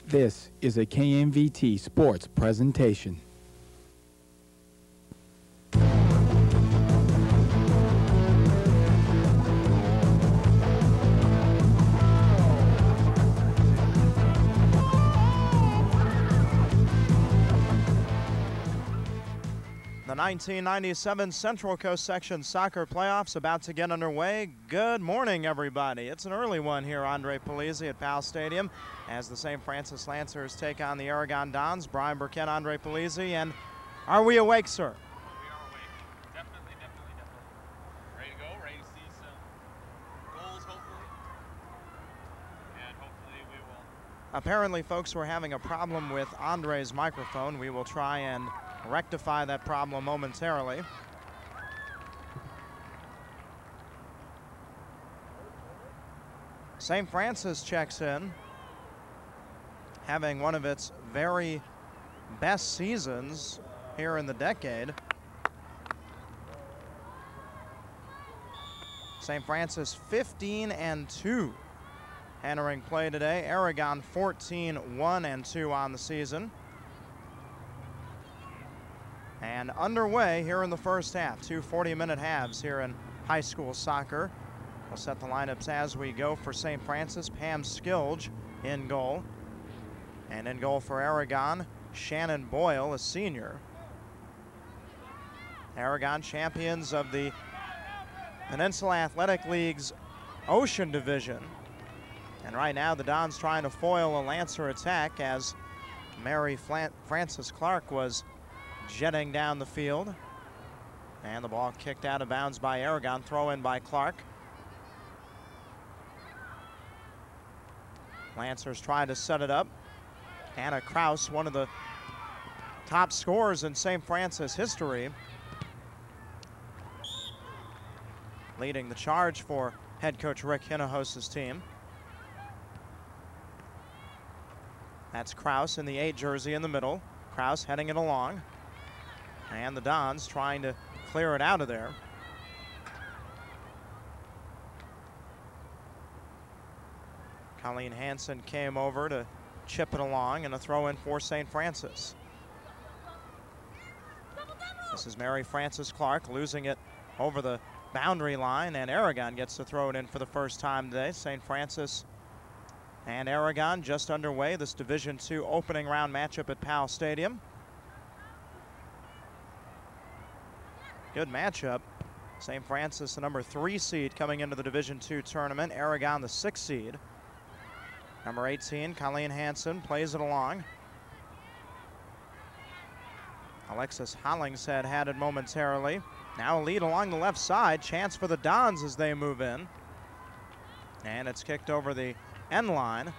This is a KMVT Sports presentation. The 1997 Central Coast Section Soccer Playoffs about to get underway. Good morning, everybody. It's an early one here, Andre Polizzi at Powell Stadium, as the St. Francis Lancers take on the Aragon Dons. Brian Burkett, Andre Polizzi, and are we awake, sir? We are awake. Definitely. Ready to go, ready to see some goals, hopefully. And hopefully we will. Apparently, folks, we're having a problem with Andre's microphone. We will try and rectify that problem momentarily. St. Francis checks in, having one of its very best seasons here in the decade. St. Francis 15-2 entering play today. Aragon 14-1-2 on the season. And underway here in the first half, two 40-minute halves here in high school soccer. We'll set the lineups as we go for St. Francis. Pam Skilge in goal. And in goal for Aragon, Shannon Boyle, a senior. Aragon, champions of the Peninsula Athletic League's Ocean Division. And right now the Dons trying to foil a Lancer attack as Mary Frances Clark was jetting down the field. And the ball kicked out of bounds by Aragon. Throw in by Clark. Lancers try to set it up. Anna Kraus, one of the top scorers in St. Francis history, leading the charge for head coach Rick Hinojosa's team. That's Kraus in the 8 jersey in the middle. Kraus heading it along. And the Dons trying to clear it out of there. Colleen Hansen came over to chip it along, and a throw in for St. Francis. This is Mary Frances Clark losing it over the boundary line, and Aragon gets to throw it in for the first time today. St. Francis and Aragon just underway this Division II opening round matchup at Powell Stadium. Good matchup. St. Francis, the number 3 seed coming into the Division II tournament. Aragon, the 6th seed. Number 18, Colleen Hansen, plays it along. Alexis Hollingshead had it momentarily. Now a lead along the left side. Chance for the Dons as they move in. And it's kicked over the end line.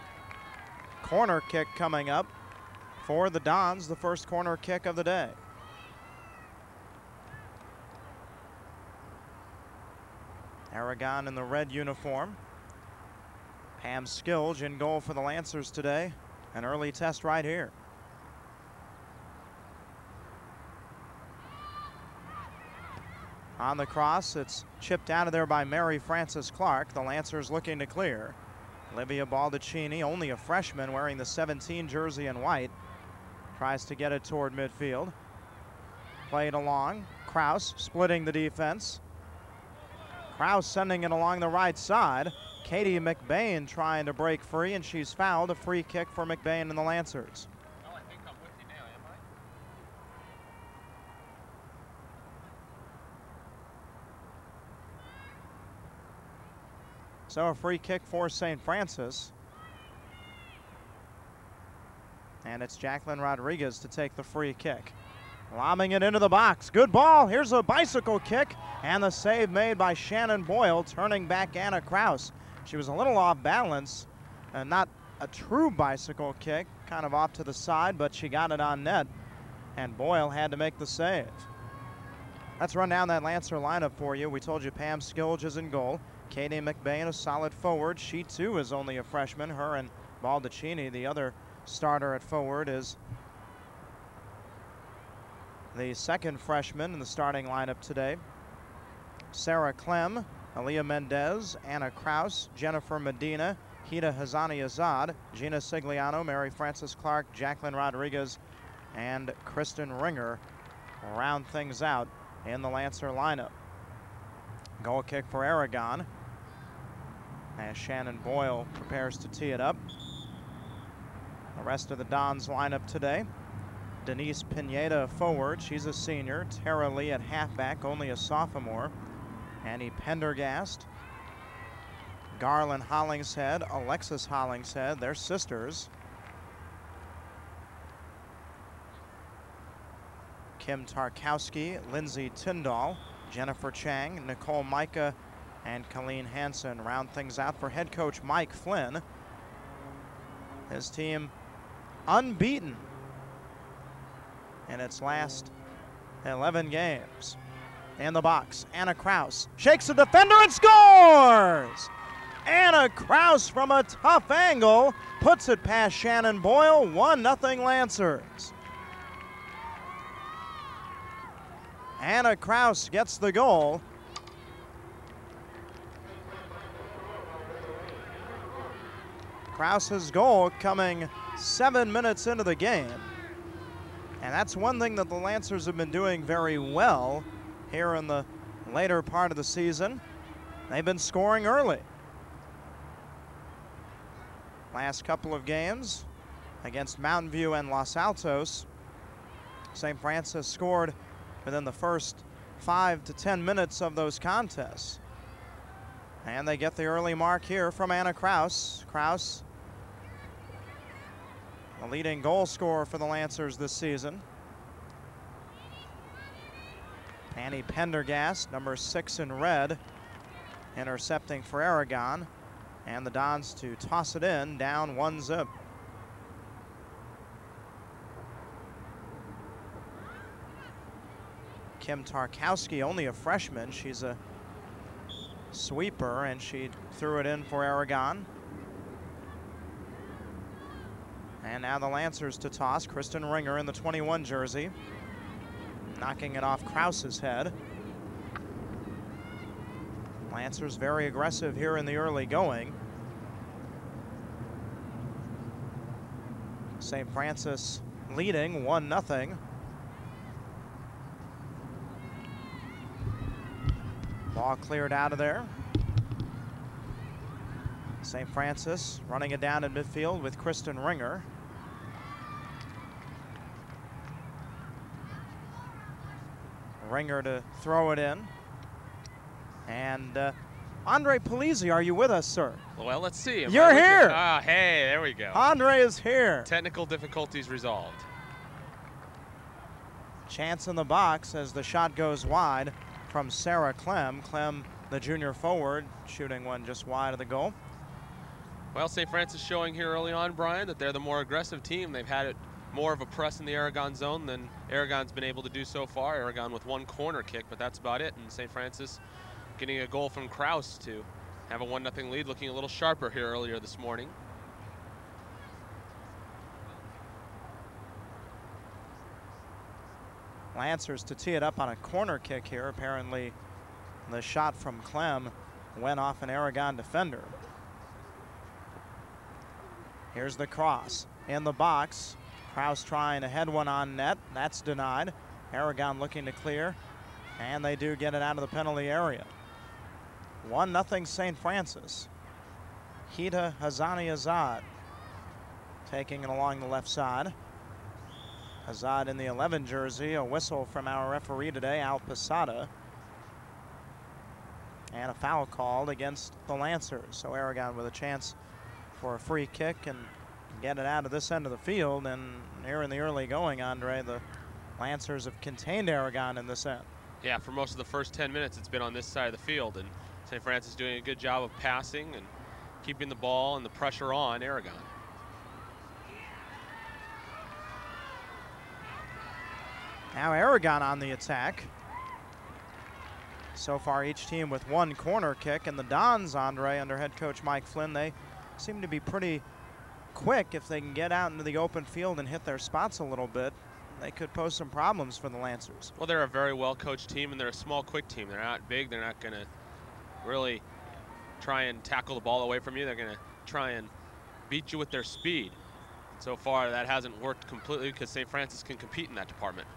Corner kick coming up for the Dons, the first corner kick of the day. Aragon in the red uniform. Pam Skilge in goal for the Lancers today. An early test right here. On the cross, it's chipped out of there by Mary Frances Clark. The Lancers looking to clear. Olivia Baldacchini, only a freshman, wearing the 17 jersey in white, tries to get it toward midfield. Played along. Kraus splitting the defense. Kraus sending it along the right side. Katie McBain trying to break free, and she's fouled. A free kick for McBain and the Lancers. Oh, I think I'm with you now, am I? So a free kick for St. Francis. And it's Jacqueline Rodriguez to take the free kick. Lobbing it into the box. Good ball. Here's a bicycle kick. And the save made by Shannon Boyle, turning back Anna Kraus. She was a little off balance. Not a true bicycle kick. Kind of off to the side, but she got it on net. And Boyle had to make the save. Let's run down that Lancer lineup for you. We told you Pam Skilge is in goal. Katie McBain, a solid forward. She, too, is only a freshman. Her and Baldacchini, the other starter at forward, is the second freshman in the starting lineup today. Sarah Clem, Aaliyah Mendez, Anna Kraus, Jennifer Medina, Hida Hazani Azad, Gina Sigliano, Mary Frances Clark, Jacqueline Rodriguez, and Kristen Ringer round things out in the Lancer lineup. Goal kick for Aragon as Shannon Boyle prepares to tee it up. The rest of the Dons lineup today: Denise Pineda forward, she's a senior. Tara Lee at halfback, only a sophomore. Annie Pendergast, Garland Hollingshead, Alexis Hollingshead, they're sisters. Kim Tarkowski, Lindsay Tyndall, Jennifer Chang, Nicole Micah, and Colleen Hansen round things out for head coach Mike Flynn. His team unbeaten in its last 11 games. In the box, Anna Kraus shakes the defender and scores! Anna Kraus from a tough angle puts it past Shannon Boyle. 1-0 Lancers. Anna Kraus gets the goal. Kraus's goal coming 7 minutes into the game. And that's one thing that the Lancers have been doing very well here in the later part of the season. They've been scoring early. Last couple of games against Mountain View and Los Altos, St. Francis scored within the first 5 to 10 minutes of those contests. And they get the early mark here from Anna Kraus. Kraus, the leading goal scorer for the Lancers this season. Annie Pendergast, number 6 in red, intercepting for Aragon. And the Dons to toss it in, down 1-0. Kim Tarkowski, only a freshman. She's a sweeper, and she threw it in for Aragon. And now the Lancers to toss. Kristen Ringer in the 21 jersey, knocking it off Kraus's head. Lancers very aggressive here in the early going. St. Francis leading 1-0. Ball cleared out of there. St. Francis running it down in midfield with Kristen Ringer. Ringer to throw it in. And Andre Polizzi, are you with us, sir? Well, let's see. You're here. Ah, hey, there we go. Andre is here. Technical difficulties resolved. Chance in the box as the shot goes wide from Sarah Clem. Clem, the junior forward, shooting one just wide of the goal. Well, St. Francis showing here early on, Brian, that they're the more aggressive team. They've had it more of a press in the Aragon zone than Aragon's been able to do so far. Aragon with one corner kick, but that's about it. And St. Francis getting a goal from Kraus to have a 1-0 lead, looking a little sharper here earlier this morning. Lancers to tee it up on a corner kick here. Apparently the shot from Clem went off an Aragon defender. Here's the cross in the box. Kraus trying to head one on net. That's denied. Aragon looking to clear, and they do get it out of the penalty area. 1-0 St. Francis. Hida Hazani Azad taking it along the left side. Azad in the 11 jersey. A whistle from our referee today, Al Posada. And a foul called against the Lancers. So Aragon with a chance for a free kick and get it out of this end of the field. And here in the early going, Andre, the Lancers have contained Aragon in this end. Yeah, for most of the first 10 minutes, it's been on this side of the field. And St. Francis doing a good job of passing and keeping the ball and the pressure on Aragon. Now Aragon on the attack. So far each team with one corner kick, and the Dons, Andre, under head coach Mike Flynn, they seem to be pretty quick. If they can get out into the open field and hit their spots a little bit, they could pose some problems for the Lancers. Well, they're a very well-coached team, and they're a small, quick team. They're not big. They're not going to really try and tackle the ball away from you. They're going to try and beat you with their speed. So far, that hasn't worked completely because St. Francis can compete in that department.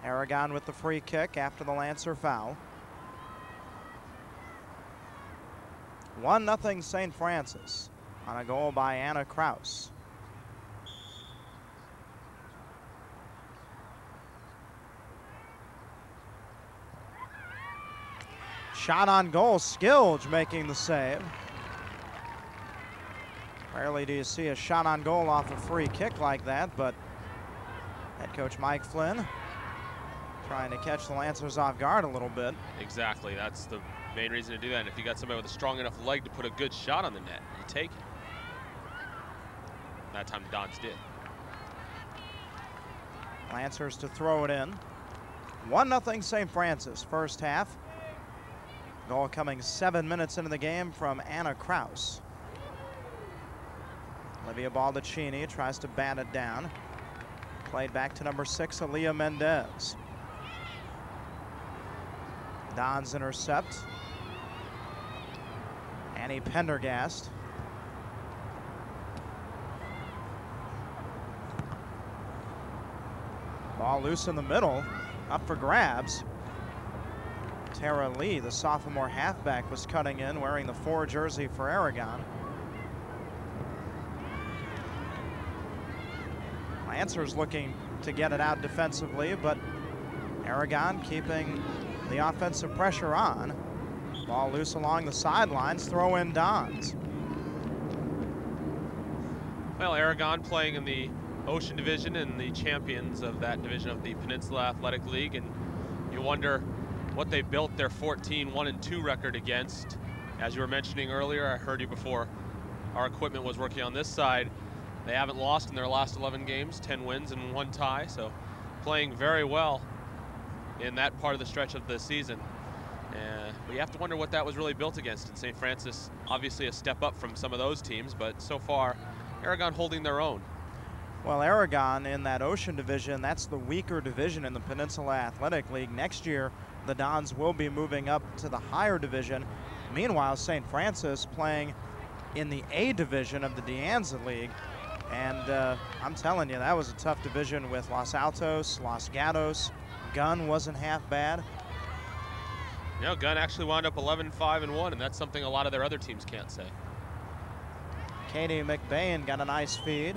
Aragon with the free kick after the Lancer foul. 1-0 St. Francis on a goal by Anna Kraus. Shot on goal, Skilge making the save. Rarely do you see a shot on goal off a free kick like that, but head coach Mike Flynn trying to catch the Lancers off guard a little bit. Exactly, that's the main reason to do that. And if you got somebody with a strong enough leg to put a good shot on the net, you take it. That time the Dons did. Lancers to throw it in. 1-0 St. Francis, first half. Goal coming 7 minutes into the game from Anna Kraus. Olivia Baldacchini tries to bat it down. Played back to number 6, Aaliyah Mendez. Dons intercept. Annie Pendergast. Ball loose in the middle, up for grabs. Tara Lee, the sophomore halfback, was cutting in wearing the 4 jersey for Aragon. Lancers looking to get it out defensively, but Aragon keeping the offensive pressure on. Ball loose along the sidelines, throw in Dons. Well, Aragon playing in the Ocean Division and the champions of that division of the Peninsula Athletic League, and you wonder what they built their 14-1-2 record against. As you were mentioning earlier, I heard you before our equipment was working on this side. They haven't lost in their last 11 games, 10 wins and 1 tie, so playing very well in that part of the stretch of the season. But you have to wonder what that was really built against. And St. Francis, obviously a step up from some of those teams, but so far, Aragon holding their own. Well, Aragon in that Ocean Division, that's the weaker division in the Peninsula Athletic League. Next year, the Dons will be moving up to the higher division. Meanwhile, St. Francis playing in the A division of the De Anza League. And I'm telling you, that was a tough division with Los Altos, Los Gatos. Gunn wasn't half bad. You know, Gunn actually wound up 11-5-1, and that's something a lot of their other teams can't say. Katie McBain got a nice feed,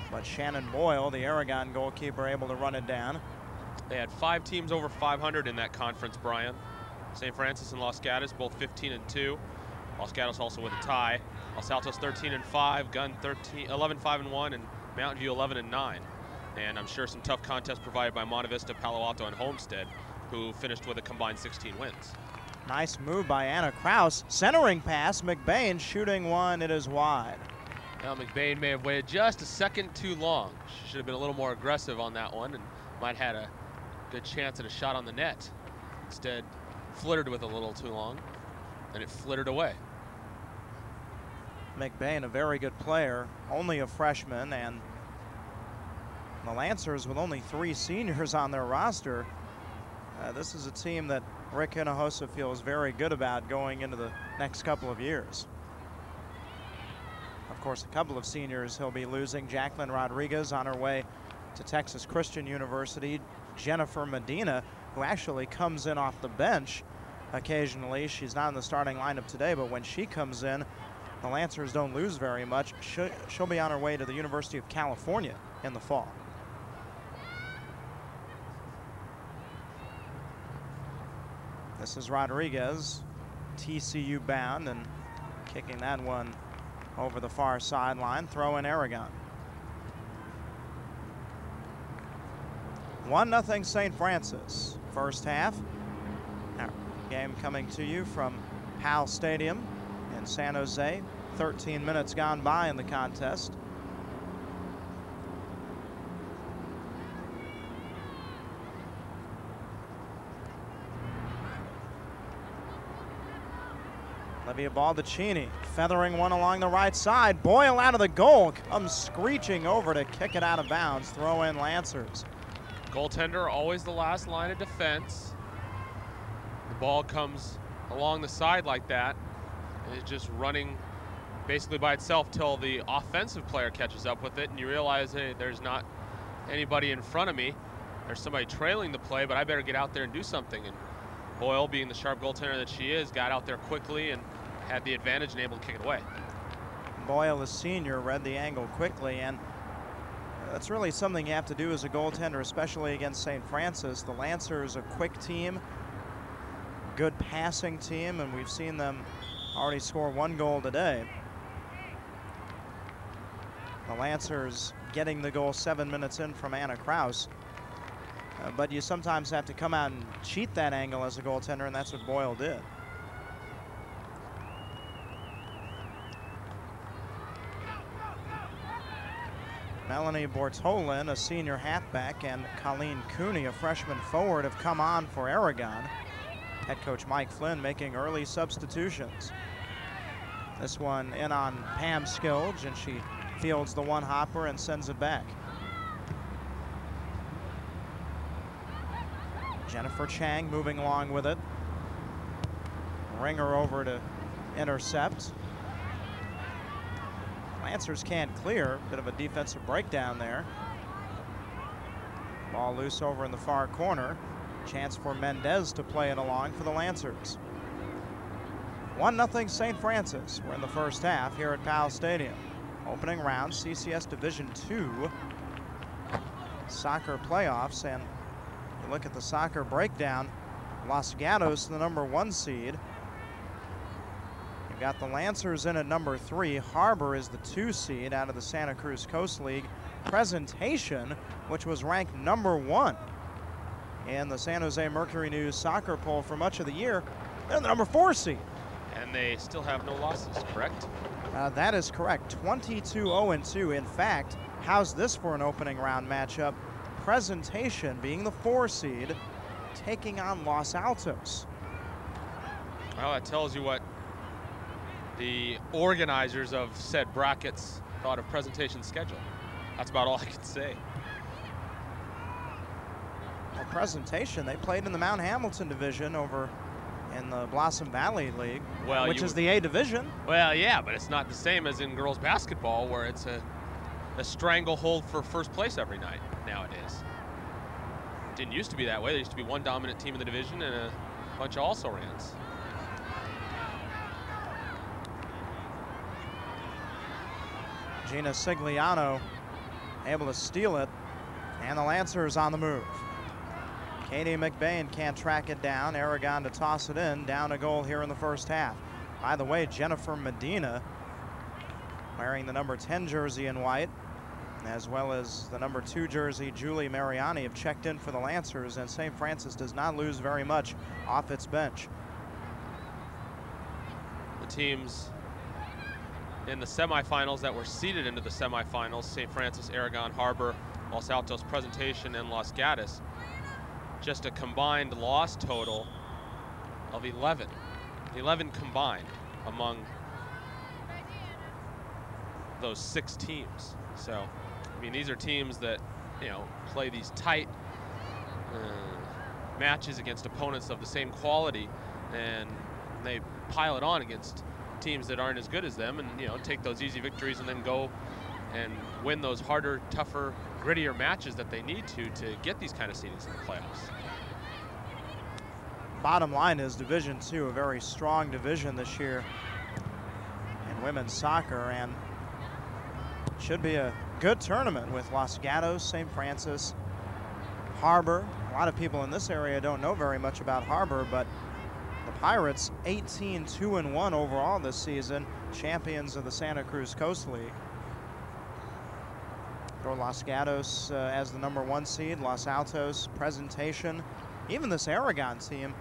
but Shannon Boyle, the Aragon goalkeeper, able to run it down. They had 5 teams over 500 in that conference, Brian. St. Francis and Los Gatos both 15-2. Los Gatos also with a tie. Los Altos 13-5, Gunn 11-5-1, and Mountain View 11-9. And I'm sure some tough contests provided by Monte Vista, Palo Alto, and Homestead, who finished with a combined 16 wins. Nice move by Anna Kraus. Centering pass, McBain shooting one, it is wide. Well, McBain may have waited just a second too long. She should have been a little more aggressive on that one and might have had a good chance at a shot on the net. Instead, flittered with a little too long, and it flittered away. McBain, a very good player, only a freshman, and the Lancers with only 3 seniors on their roster. This is a team that Rick Hinojosa feels very good about going into the next couple of years. Of course, a couple of seniors he'll be losing. Jacqueline Rodriguez on her way to Texas Christian University. Jennifer Medina, who actually comes in off the bench occasionally. She's not in the starting lineup today, but when she comes in, the Lancers don't lose very much. She'll be on her way to the University of California in the fall. This is Rodriguez, TCU bound, and kicking that one over the far sideline. Throw in Aragon. 1-0 St. Francis. First half. Our game coming to you from Powell Stadium in San Jose. 13 minutes gone by in the contest. Olivia Baldacchini feathering one along the right side. Boyle out of the goal, comes screeching over to kick it out of bounds. Throw in Lancers. Goaltender always the last line of defense. The ball comes along the side like that, and it's just running basically by itself till the offensive player catches up with it, and you realize, hey, there's not anybody in front of me. There's somebody trailing the play, but I better get out there and do something. And Boyle, being the sharp goaltender that she is, got out there quickly and had the advantage and able to kick it away. Boyle, the senior, read the angle quickly, and that's really something you have to do as a goaltender, especially against St. Francis. The Lancers, a quick team, good passing team, and we've seen them already score 1 goal today. The Lancers getting the goal 7 minutes in from Anna Kraus. But you sometimes have to come out and cheat that angle as a goaltender, and that's what Boyle did. Melanie Bortolin, a senior halfback, and Colleen Cooney, a freshman forward, have come on for Aragon. Head coach Mike Flynn making early substitutions. This one in on Pam Skilge, and she fields the one hopper and sends it back. Jennifer Chang moving along with it. Ringer over to intercept. Lancers can't clear. Bit of a defensive breakdown there. Ball loose over in the far corner. Chance for Mendez to play it along for the Lancers. 1-0 St. Francis. We're in the first half here at Powell Stadium. Opening round, CCS Division II soccer playoffs, and you look at the soccer breakdown. Los Gatos, the #1 seed. You've got the Lancers in at #3. Harbor is the 2 seed out of the Santa Cruz Coast League. Presentation, which was ranked #1 in the San Jose Mercury News soccer poll for much of the year, they're the #4 seed. And they still have no losses, correct? That is correct, 22-0-2. In fact, how's this for an opening round matchup? Presentation, being the 4 seed, taking on Los Altos. Well, that tells you what the organizers of said brackets thought of Presentation's schedule. That's about all I can say. Well, Presentation, they played in the Mount Hamilton division over in the Blossom Valley League, which is the A division. Well, yeah, but it's not the same as in girls basketball, where it's a stranglehold for first place every night nowadays. It didn't used to be that way. There used to be one dominant team in the division and a bunch of also-rans. Gina Sigliano able to steal it, and the Lancers on the move. Katie McBain can't track it down. Aragon to toss it in. Down a goal here in the first half. By the way, Jennifer Medina wearing the #10 jersey in white, as well as the #2 jersey, Julie Mariani, have checked in for the Lancers, and St. Francis does not lose very much off its bench. The teams in the semifinals that were seeded into the semifinals, St. Francis, Aragon, Harbor, Los Altos, Presentation, and Los Gatos, just a combined loss total of 11. 11 combined among those 6 teams. So, I mean, these are teams that, you know, play these tight matches against opponents of the same quality, and they pile it on against teams that aren't as good as them, and, you know, take those easy victories and then go and win those harder, tougher, grittier matches that they need to get these kind of seedings in the playoffs. Bottom line is Division II, a very strong division this year in women's soccer, and should be a good tournament with Los Gatos, St. Francis, Harbor. A lot of people in this area don't know very much about Harbor, but the Pirates 18-2-1 overall this season, champions of the Santa Cruz Coast League. For Los Gatos as the #1 seed, Los Altos, Presentation, even this Aragon team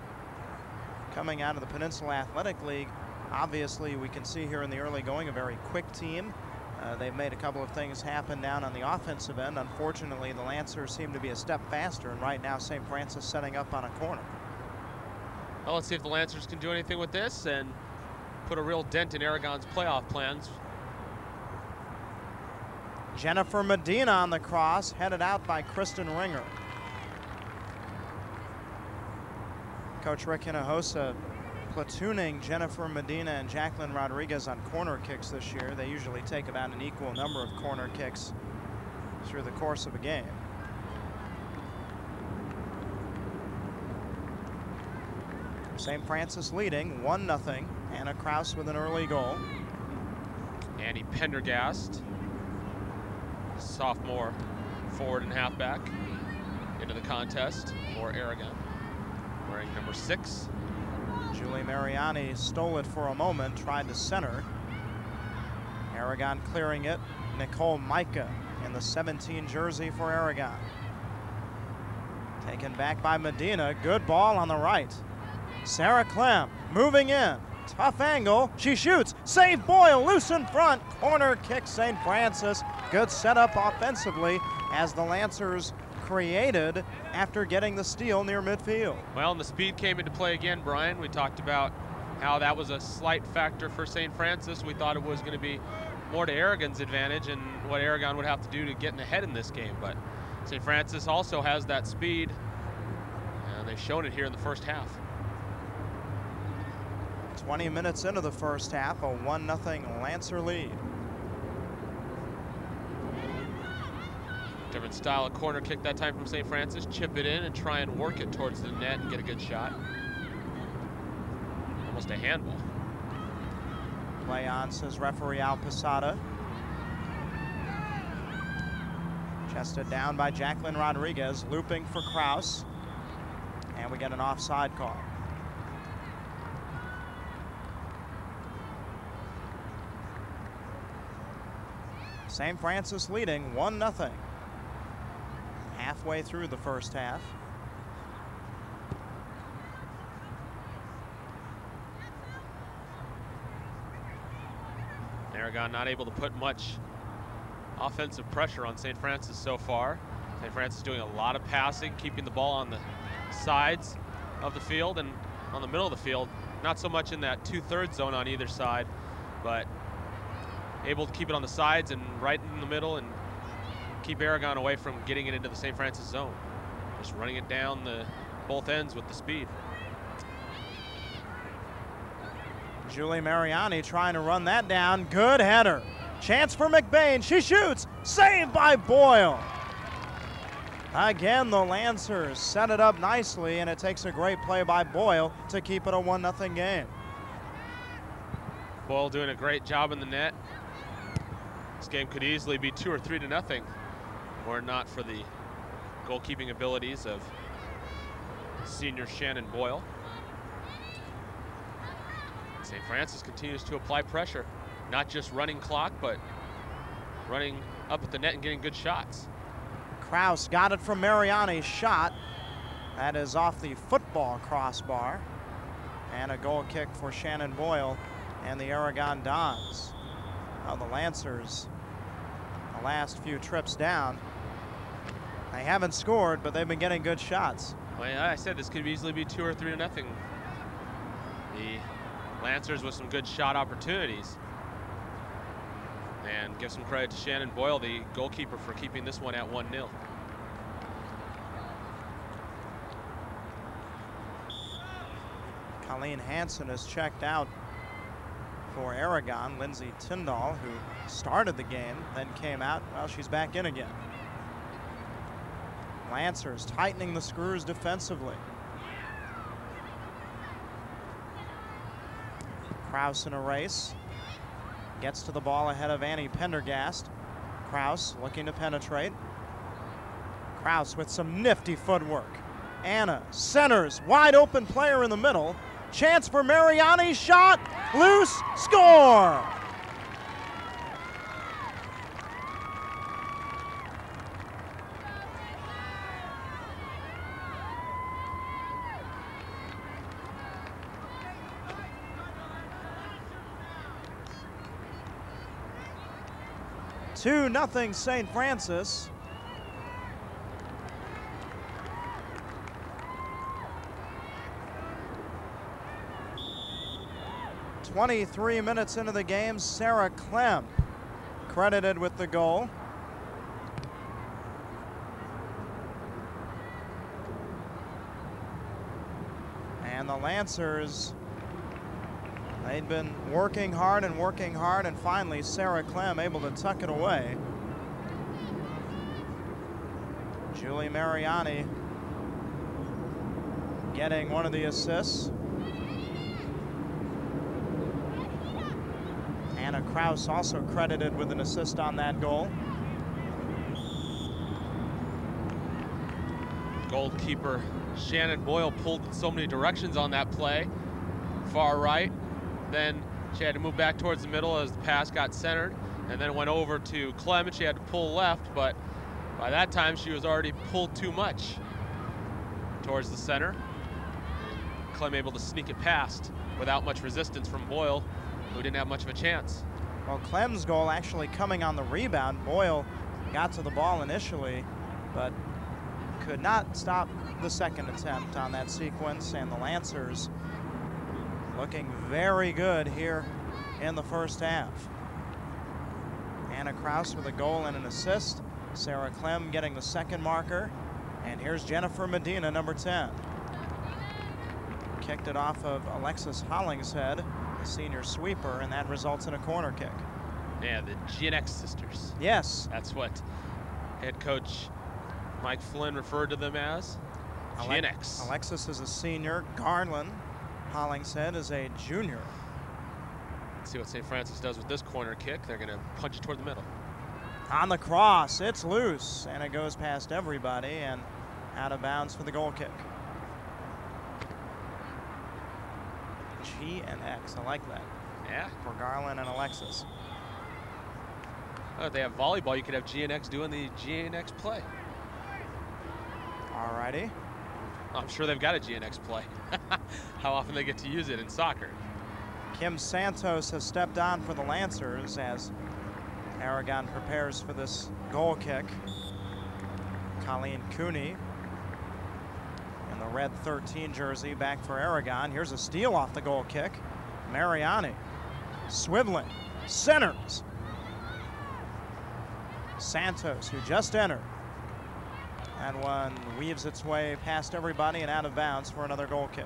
coming out of the Peninsula Athletic League. Obviously, we can see here in the early going a very quick team. They've made a couple of things happen down on the offensive end. Unfortunately, the Lancers seem to be a step faster, and right now St. Francis setting up on a corner. Well, let's see if the Lancers can do anything with this and put a real dent in Aragon's playoff plans. Jennifer Medina on the cross, headed out by Kristen Ringer. Coach Rick Hinojosa platooning Jennifer Medina and Jacqueline Rodriguez on corner kicks this year. They usually take about an equal number of corner kicks through the course of a game. St. Francis leading 1-0. Anna Kraus with an early goal. Annie Pendergast, sophomore forward and halfback, into the contest for Aragon, wearing number 6. Julie Mariani stole it for a moment, tried to center. Aragon clearing it. Nicole Micah in the 17 jersey for Aragon. Taken back by Medina. Good ball on the right. Sarah Clem moving in. Tough angle. She shoots. Save Boyle. Loose in front. Corner kick St. Francis. Good setup offensively as the Lancers created after getting the steal near midfield. Well, and the speed came into play again, Brian. We talked about how that was a slight factor for St. Francis. We thought it was going to be more to Aragon's advantage and what Aragon would have to do to get ahead in this game. But St. Francis also has that speed, and they've shown it here in the first half. 20 minutes into the first half, a 1-0 Lancer lead. Different style of corner kick that time from St. Francis. Chip it in and try and work it towards the net and get a good shot. Almost a handball. Play on, says referee Al Posada. Chested down by Jacqueline Rodriguez, looping for Kraus. And we get an offside call. St. Francis leading 1-0. Halfway through the first half. Aragon not able to put much offensive pressure on St. Francis so far. St. Francis doing a lot of passing, keeping the ball on the sides of the field and on the middle of the field. Not so much in that 2/3 zone on either side, but able to keep it on the sides and right in the middle and keep Aragon away from getting it into the St. Francis zone. Just running it down the both ends with the speed. Julie Mariani trying to run that down. Good header. Chance for McBain. She shoots. Saved by Boyle. Again, the Lancers set it up nicely, and it takes a great play by Boyle to keep it a 1-0 game. Boyle doing a great job in the net. This game could easily be 2 or 3-0 were it not for the goalkeeping abilities of senior Shannon Boyle. St. Francis continues to apply pressure, not just running clock, but running up at the net and getting good shots. Kraus got it from Mariani's shot. That is off the football crossbar. And a goal kick for Shannon Boyle and the Aragon Dons. Now the Lancers, the last few trips down, they haven't scored, but they've been getting good shots. Well, I said this could easily be 2 or 3-0. The Lancers with some good shot opportunities. And give some credit to Shannon Boyle, the goalkeeper, for keeping this one at 1-0. Colleen Hansen has checked out for Aragon. Lindsay Tyndall, who started the game, then came out. Well, she's back in again. Lancers tightening the screws defensively. Kraus in a race. Gets to the ball ahead of Annie Pendergast. Kraus looking to penetrate. Kraus with some nifty footwork. Anna centers, wide open player in the middle. Chance for Mariani, shot, loose, score! Two-0 St. Francis. "23 minutes into the game, Sarah Clem credited with the goal. And the Lancers They'd been working hard, and finally Sarah Clem able to tuck it away. Julie Mariani getting one of the assists. Anna Kraus also credited with an assist on that goal. Goalkeeper Shannon Boyle pulled in so many directions on that play. Far right, then she had to move back towards the middle as the pass got centered, and then went over to Clem and she had to pull left, but by that time she was already pulled too much towards the center. Clem able to sneak it past without much resistance from Boyle, who didn't have much of a chance. Well, Clem's goal actually coming on the rebound. Boyle got to the ball initially, but could not stop the second attempt on that sequence, and the Lancers looking very good here in the first half. Anna Kraus with a goal and an assist. Sarah Clem getting the second marker. And here's Jennifer Medina, number 10. Kicked it off of Alexis Hollingshead, the senior sweeper, and that results in a corner kick. Yeah, the GNX sisters. Yes. That's what head coach Mike Flynn referred to them as. GNX. Alexis is a senior. Garland Hollingshead is a junior. Let's see what St. Francis does with this corner kick. They're going to punch it toward the middle. On the cross, it's loose, and it goes past everybody and out of bounds for the goal kick. G and X, I like that. Yeah. For Garland and Alexis. Oh, if they have volleyball, you could have GNX doing the GNX play. Alrighty. I'm sure they've got a GNX play. How often they get to use it in soccer. Kim Santos has stepped on for the Lancers as Aragon prepares for this goal kick. Colleen Cooney in the red 13 jersey back for Aragon. Here's a steal off the goal kick. Mariani swiveling, centers. Santos, who just entered. That one weaves its way past everybody and out of bounds for another goal kick.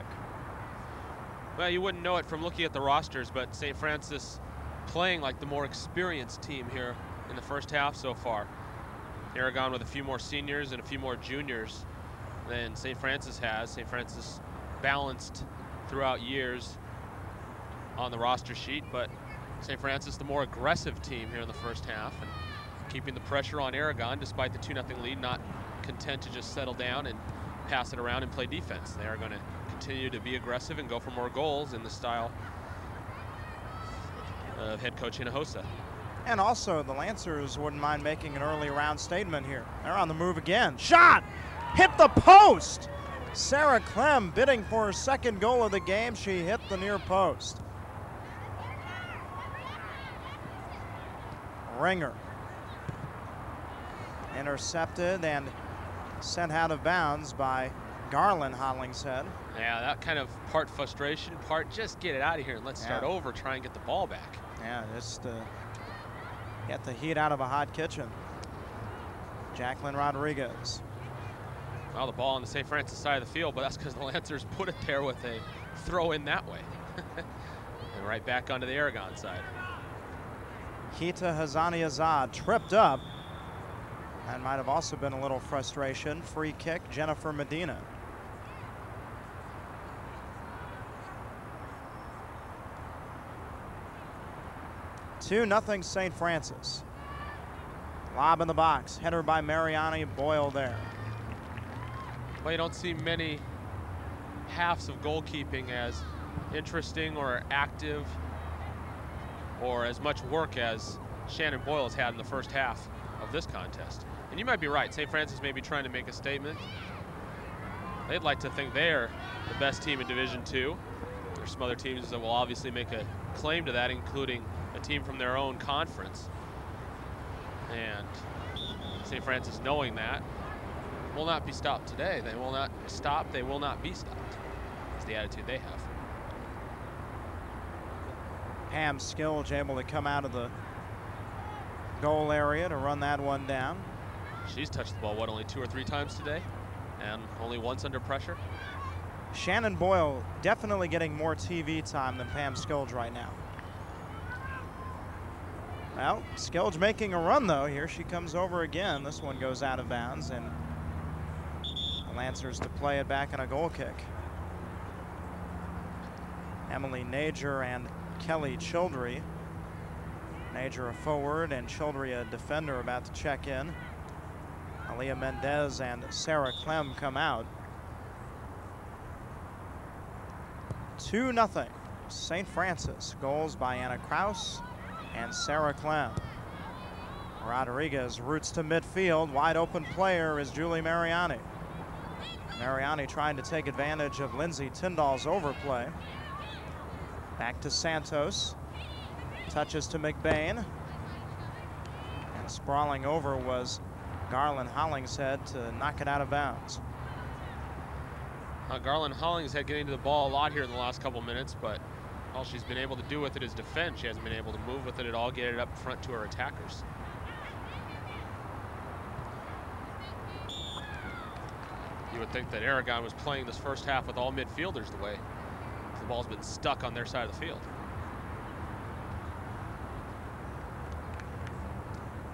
Well, you wouldn't know it from looking at the rosters, but St. Francis playing like the more experienced team here in the first half so far. Aragon with a few more seniors and a few more juniors than St. Francis has. St. Francis balanced throughout years on the roster sheet, but St. Francis the more aggressive team here in the first half and keeping the pressure on Aragon despite the 2-0 lead, not content to just settle down and pass it around and play defense. They are going to continue to be aggressive and go for more goals in the style of head coach Hinojosa. And also the Lancers wouldn't mind making an early round statement here. They're on the move again. Shot! Hit the post! Sarah Clem bidding for her second goal of the game. She hit the near post. Ringer. Intercepted and sent out of bounds by Garland Hollingshead. Yeah, that kind of part frustration, part just get it out of here and let's start over, try and get the ball back. Yeah, just get the heat out of a hot kitchen. Jacqueline Rodriguez. Well, the ball on the St. Francis side of the field, but that's because the Lancers put it there with a throw in that way. And right back onto the Aragon side. Hita Hazani Azad tripped up. That might have also been a little frustration. Free kick, Jennifer Medina. Two nothing St. Francis. Lob in the box, header by Mariani, Boyle there. Well, you don't see many halves of goalkeeping as interesting or active or as much work as Shannon Boyle has had in the first half of this contest. And you might be right, St. Francis may be trying to make a statement. They'd like to think they're the best team in Division II. There's some other teams that will obviously make a claim to that, including a team from their own conference. And St. Francis, knowing that, will not be stopped today. They will not stop, they will not be stopped. That's the attitude they have. Pam Skilge able to come out of the goal area to run that one down. She's touched the ball, what, only 2 or 3 times today? And only once under pressure? Shannon Boyle definitely getting more TV time than Pam Skilge right now. Well, Skilge making a run though. Here she comes over again. This one goes out of bounds, and the Lancers to play it back on a goal kick. Emily Nager and Kelly Childry. Nager a forward and Childry a defender about to check in. Aaliyah Mendez and Sarah Clem come out. 2-0 St. Francis. Goals by Anna Kraus and Sarah Clem. Rodriguez roots to midfield. Wide open player is Julie Mariani. Mariani trying to take advantage of Lindsay Tyndall's overplay. Back to Santos. Touches to McBain. And sprawling over was Garland Hollingshead to knock it out of bounds. Garland Hollingshead getting to the ball a lot here in the last couple minutes, but all she's been able to do with it is defend. She hasn't been able to move with it at all, get it up front to her attackers. You would think that Aragon was playing this first half with all midfielders the way the ball's been stuck on their side of the field.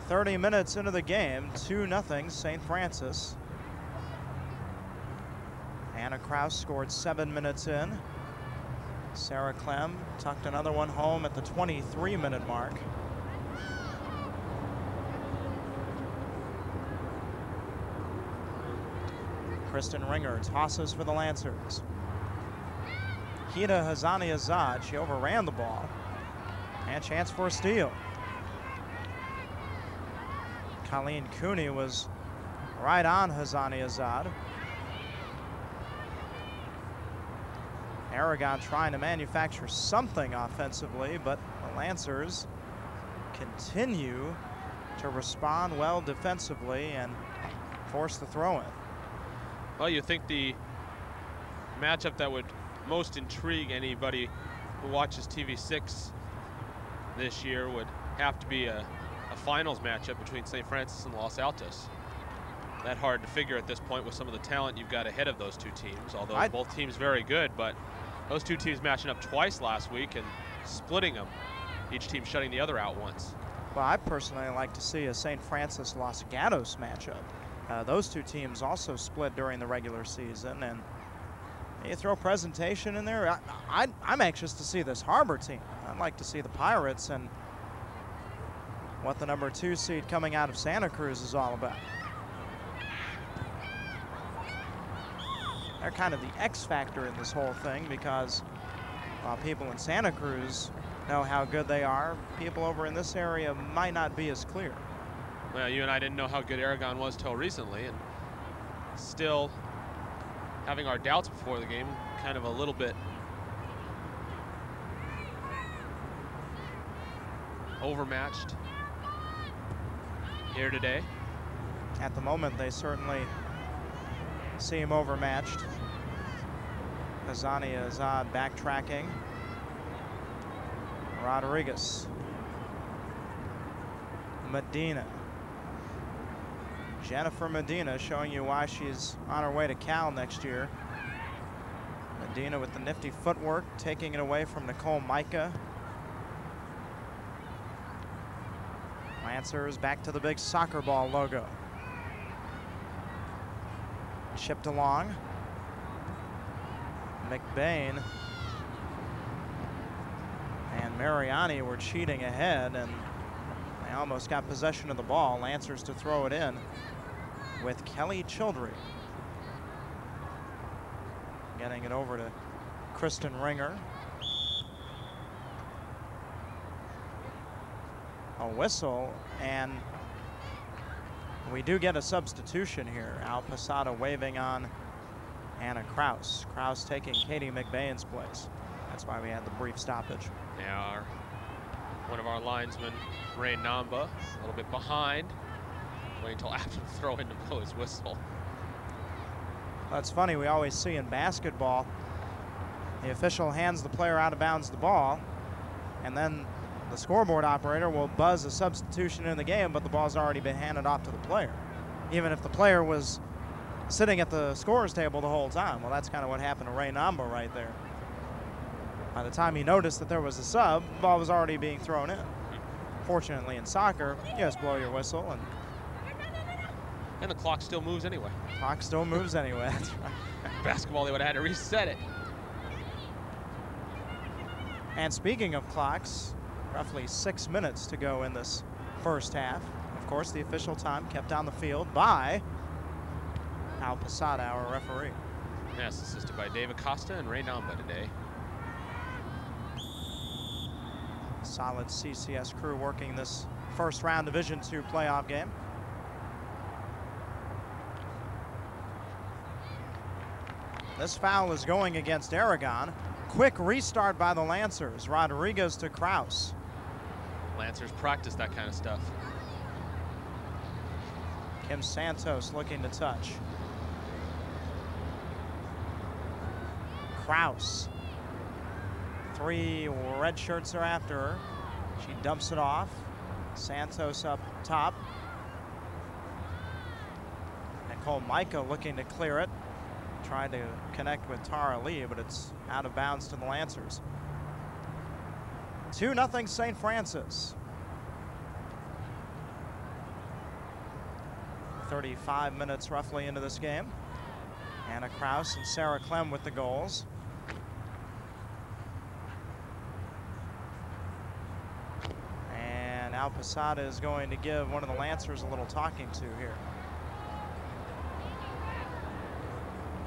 30 minutes into the game, 2-0 St. Francis. Anna Kraus scored 7 minutes in. Sarah Clem tucked another one home at the 23-minute mark. Kristen Ringer tosses for the Lancers. Hida Hazani Azad, she overran the ball. And chance for a steal. Colleen Cooney was right on Hazani Azad. Aragon trying to manufacture something offensively, but the Lancers continue to respond well defensively and force the throw-in. Well, you think the matchup that would most intrigue anybody who watches TV6 this year would have to be a finals matchup between St. Francis and Los Altos. That hard to figure at this point with some of the talent you've got ahead of those two teams, although both teams very good, but those two teams matching up twice last week and splitting them, each team shutting the other out once. Well, I personally like to see a St. Francis-Los Gatos matchup. Those two teams also split during the regular season, and you throw presentation in there. I'm anxious to see this Harbor team. I'd like to see the Pirates and what the number 2 seed coming out of Santa Cruz is all about. They're kind of the X factor in this whole thing, because while people in Santa Cruz know how good they are, people over in this area might not be as clear. Well, you and I didn't know how good Aragon was till recently, and still having our doubts before the game, kind of a little bit overmatched here today. At the moment, they certainly seem overmatched. Hazani Azad backtracking. Rodriguez. Medina. Jennifer Medina showing you why she's on her way to Cal next year. Medina with the nifty footwork, taking it away from Nicole Micah. Lancers back to the big soccer ball logo. Chipped along. McBain and Mariani were cheating ahead, and they almost got possession of the ball. Lancers to throw it in with Kelly Childry. Getting it over to Kristen Ringer. A whistle, and we do get a substitution here. Al Posada waving on Anna Kraus. Kraus taking Katie McBain's place. That's why we had the brief stoppage. Now one of our linesmen, Ray Namba, a little bit behind, waiting until after the throw in to blow his whistle. That's funny, we always see in basketball, the official hands the player out of bounds the ball, and then the scoreboard operator will buzz a substitution in the game, but the ball's already been handed off to the player. Even if the player was sitting at the scorer's table the whole time. Well, that's kind of what happened to Ray Namba right there. By the time he noticed that there was a sub, the ball was already being thrown in. Fortunately, in soccer, you just blow your whistle, and the clock still moves anyway. Clock still moves anyway. That's right. Basketball, they would have had to reset it. And speaking of clocks, roughly 6 minutes to go in this first half. Of course, the official time kept on the field by Al Posada, our referee. Yes, assisted by Dave Acosta and Ray Namba today. Solid CCS crew working this first round Division II playoff game. This foul is going against Aragon. Quick restart by the Lancers. Rodriguez to Kraus. Lancers practice that kind of stuff. Kim Santos looking to touch. Kraus. 3 red shirts are after her. She dumps it off. Santos up top. Nicole Micah looking to clear it. Tried to connect with Tara Lee, but it's out of bounds to the Lancers. 2-0 St. Francis. 35 minutes roughly into this game. Anna Kraus and Sarah Clem with the goals. And Al Posada is going to give one of the Lancers a little talking to here.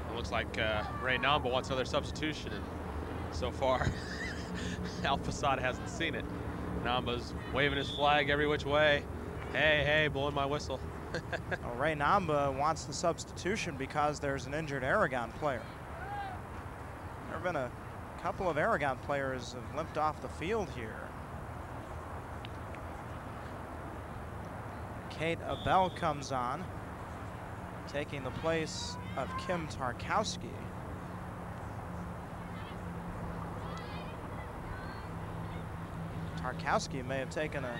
It looks like Ray Namba wants another substitution, and so far Al Posada hasn't seen it. Namba's waving his flag every which way. Hey, hey, blowing my whistle. Well, Ray Namba wants the substitution because there's an injured Aragon player. There have been a couple of Aragon players have limped off the field here. Kate Abell comes on, taking the place of Kim Tarkowski. Tarkowski may have taken a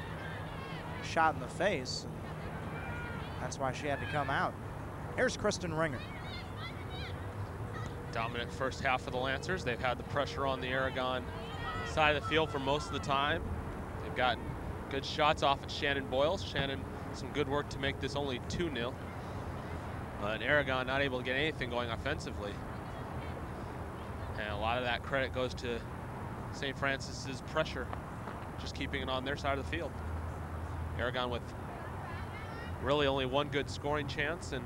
shot in the face. That's why she had to come out. Here's Kristen Ringer. Dominant first half for the Lancers. They've had the pressure on the Aragon side of the field for most of the time. They've gotten good shots off at Shannon Boyles. Shannon, some good work to make this only 2-0. But Aragon not able to get anything going offensively. And a lot of that credit goes to St. Francis's pressure, just keeping it on their side of the field. Aragon with really only one good scoring chance, and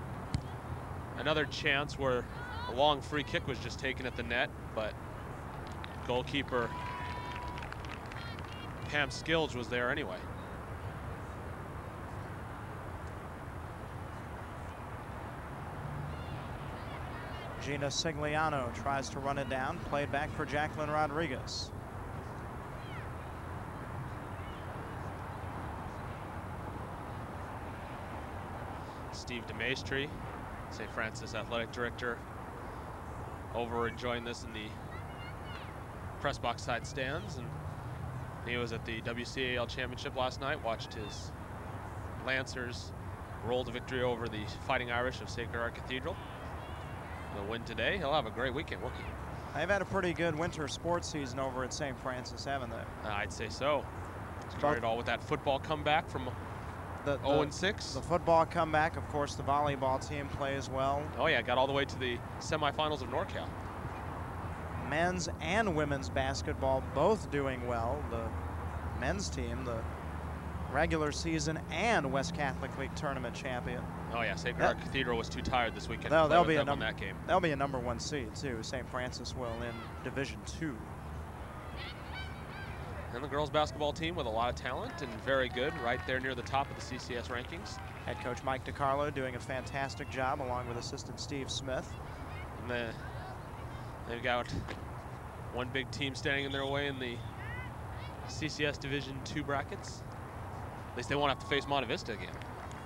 another chance where a long free kick was just taken at the net, but goalkeeper Pam Skilge was there anyway. Gina Sigliano tries to run it down, played back for Jacqueline Rodriguez. Steve DeMaestri, St. Francis athletic director, over enjoying this in the press box side stands, and he was at the WCAL championship last night, watched his Lancers roll to victory over the Fighting Irish of Sacred Heart Cathedral. They'll win today. He'll have a great weekend, won't he? They've had a pretty good winter sports season over at St. Francis, haven't they? I'd say so. Started all with that football comeback from 0-6. The football comeback, of course, the volleyball team plays well. Oh yeah, got all the way to the semifinals of NorCal. Men's and women's basketball both doing well. The men's team, the regular season and West Catholic League tournament champion. Oh yeah, Sacred Heart Cathedral was too tired this weekend. They'll be on that game. They'll be a #1 seed too. St. Francis will in Division II. And the girls basketball team with a lot of talent and very good, right there near the top of the CCS rankings. Head coach Mike DiCarlo doing a fantastic job along with assistant Steve Smith. And they've got one big team standing in their way in the CCS Division II brackets. At least they won't have to face Monte Vista again.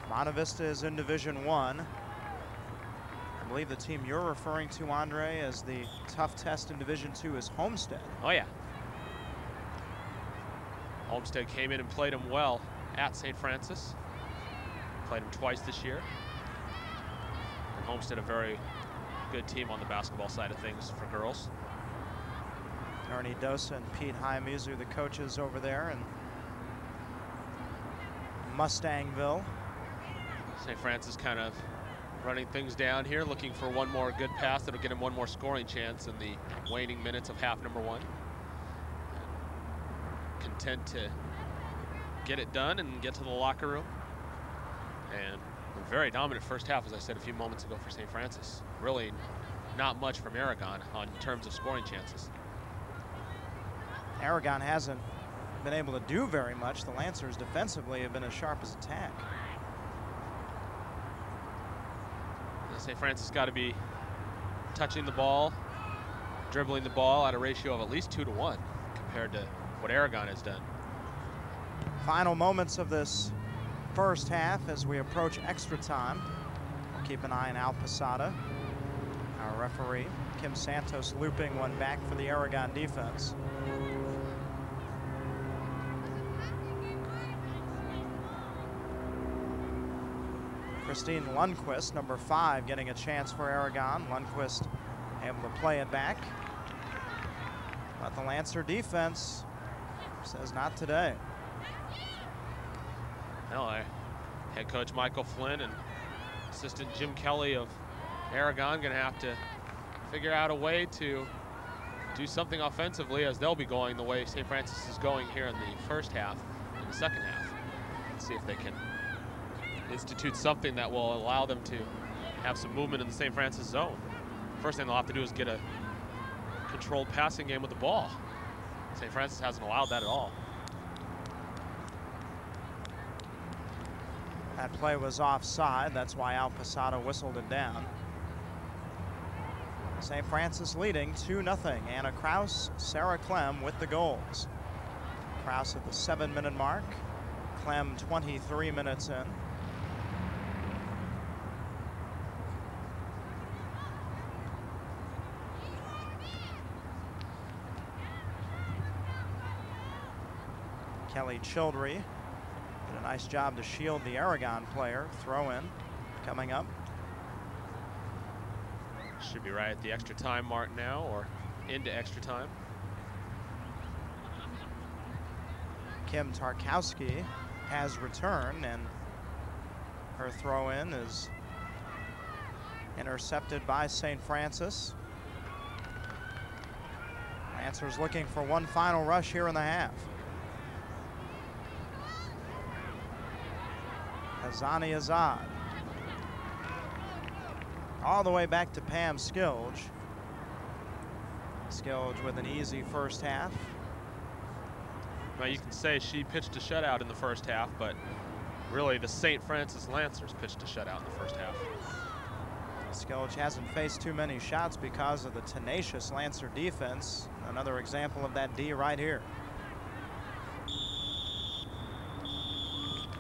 Monte Vista is in Division I. I believe the team you're referring to, Andre, as the tough test in Division II is Homestead. Oh yeah. Homestead came in and played them well at St. Francis. Played them twice this year. And Homestead a very good team on the basketball side of things for girls. Ernie Dosa and Pete Hymuzu, the coaches over there in Mustangville. St. Francis kind of running things down here, looking for one more good pass that'll get him one more scoring chance in the waning minutes of half number 1. Content to get it done and get to the locker room. And a very dominant first half, as I said a few moments ago, for St. Francis. Really not much from Aragon on terms of scoring chances. Aragon hasn't been able to do very much. The Lancers defensively have been as sharp as a tack. St. Francis got to be touching the ball, dribbling the ball at a ratio of at least 2 to 1 compared to what Aragon has done. Final moments of this first half as we approach extra time. We'll keep an eye on Al Posada, our referee. Kim Santos looping one back for the Aragon defense. Christine Lundquist, number 5, getting a chance for Aragon. Lundquist able to play it back. But the Lancer defense says not today. Well, head coach Michael Flynn and assistant Jim Kelly of Aragon going to have to figure out a way to do something offensively, as they'll be going the way St. Francis is going here in the first half and the second half. Let's see if they can institute something that will allow them to have some movement in the St. Francis zone. First thing they'll have to do is get a controlled passing game with the ball. St. Francis hasn't allowed that at all. That play was offside. That's why Al Posada whistled it down. St. Francis leading 2-0. Anna Kraus, Sarah Clem with the goals. Kraus at the 7-minute mark. Clem 23 minutes in. Kelly Childry did a nice job to shield the Aragon player. Throw in coming up. Should be right at the extra time mark now, or into extra time. Kim Tarkowski has returned, and her throw in is intercepted by St. Francis. Lancers looking for one final rush here in the half. Azani Azad. All the way back to Pam Skilge. Skilge with an easy first half. Well, you can say she pitched a shutout in the first half, but really the St. Francis Lancers pitched a shutout in the first half. Skilge hasn't faced too many shots because of the tenacious Lancer defense. Another example of that D right here.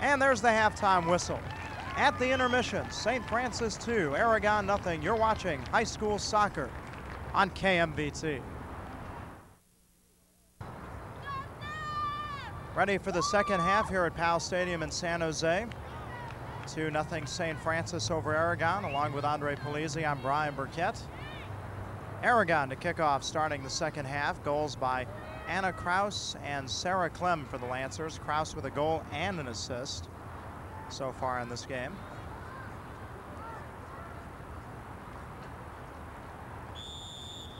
And there's the halftime whistle. At the intermission, St. Francis 2, Aragon nothing. You're watching high school soccer on KMVT. Ready for the second half here at Powell Stadium in San Jose. 2-0 St. Francis over Aragon. Along with Andre Polizzi, I'm Brian Burkett. Aragon to kick off starting the second half. Goals by Anna Kraus and Sarah Clem for the Lancers. Kraus with a goal and an assist so far in this game.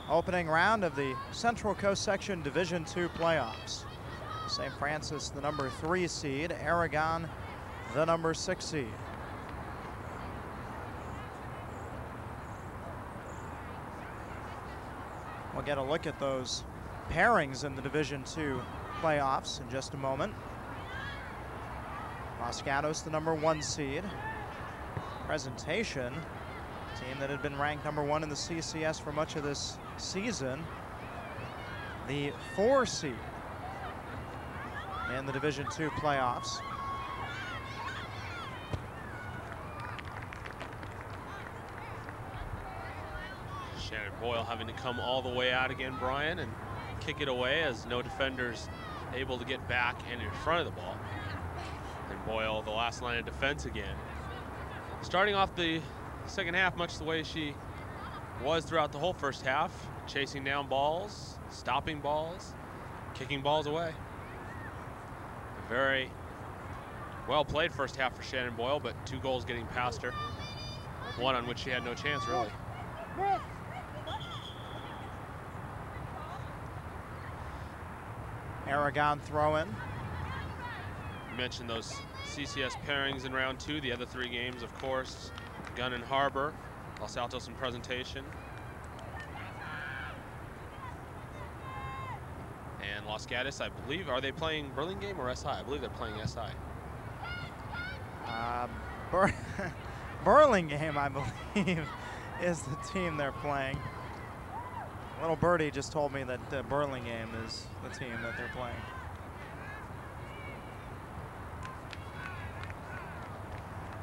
Opening round of the Central Coast Section Division II playoffs. St. Francis, the number 3 seed. Aragon, the number 6 seed. We'll get a look at those pairings in the Division II playoffs in just a moment. Los Gatos, the number 1 seed. Presentation, team that had been ranked number 1 in the CCS for much of this season. The 4 seed in the Division II playoffs. Shannon Boyle having to come all the way out again, Brian, and kick it away as no defenders able to get back and in front of the ball. And Boyle, the last line of defense again. Starting off the second half much the way she was throughout the whole first half, chasing down balls, stopping balls, kicking balls away. A very well played first half for Shannon Boyle, but 2 goals getting past her. One on which she had no chance, really. Aragon throw-in. You mentioned those CCS pairings in round 2. The other 3 games, of course, Gunn and Harbor, Los Altos and Presentation. And Los Gatos, I believe, are they playing Burlingame or SI? I believe they're playing SI. Burlingame, I believe, is the team they're playing. Little birdie just told me that Burlingame is the team that they're playing.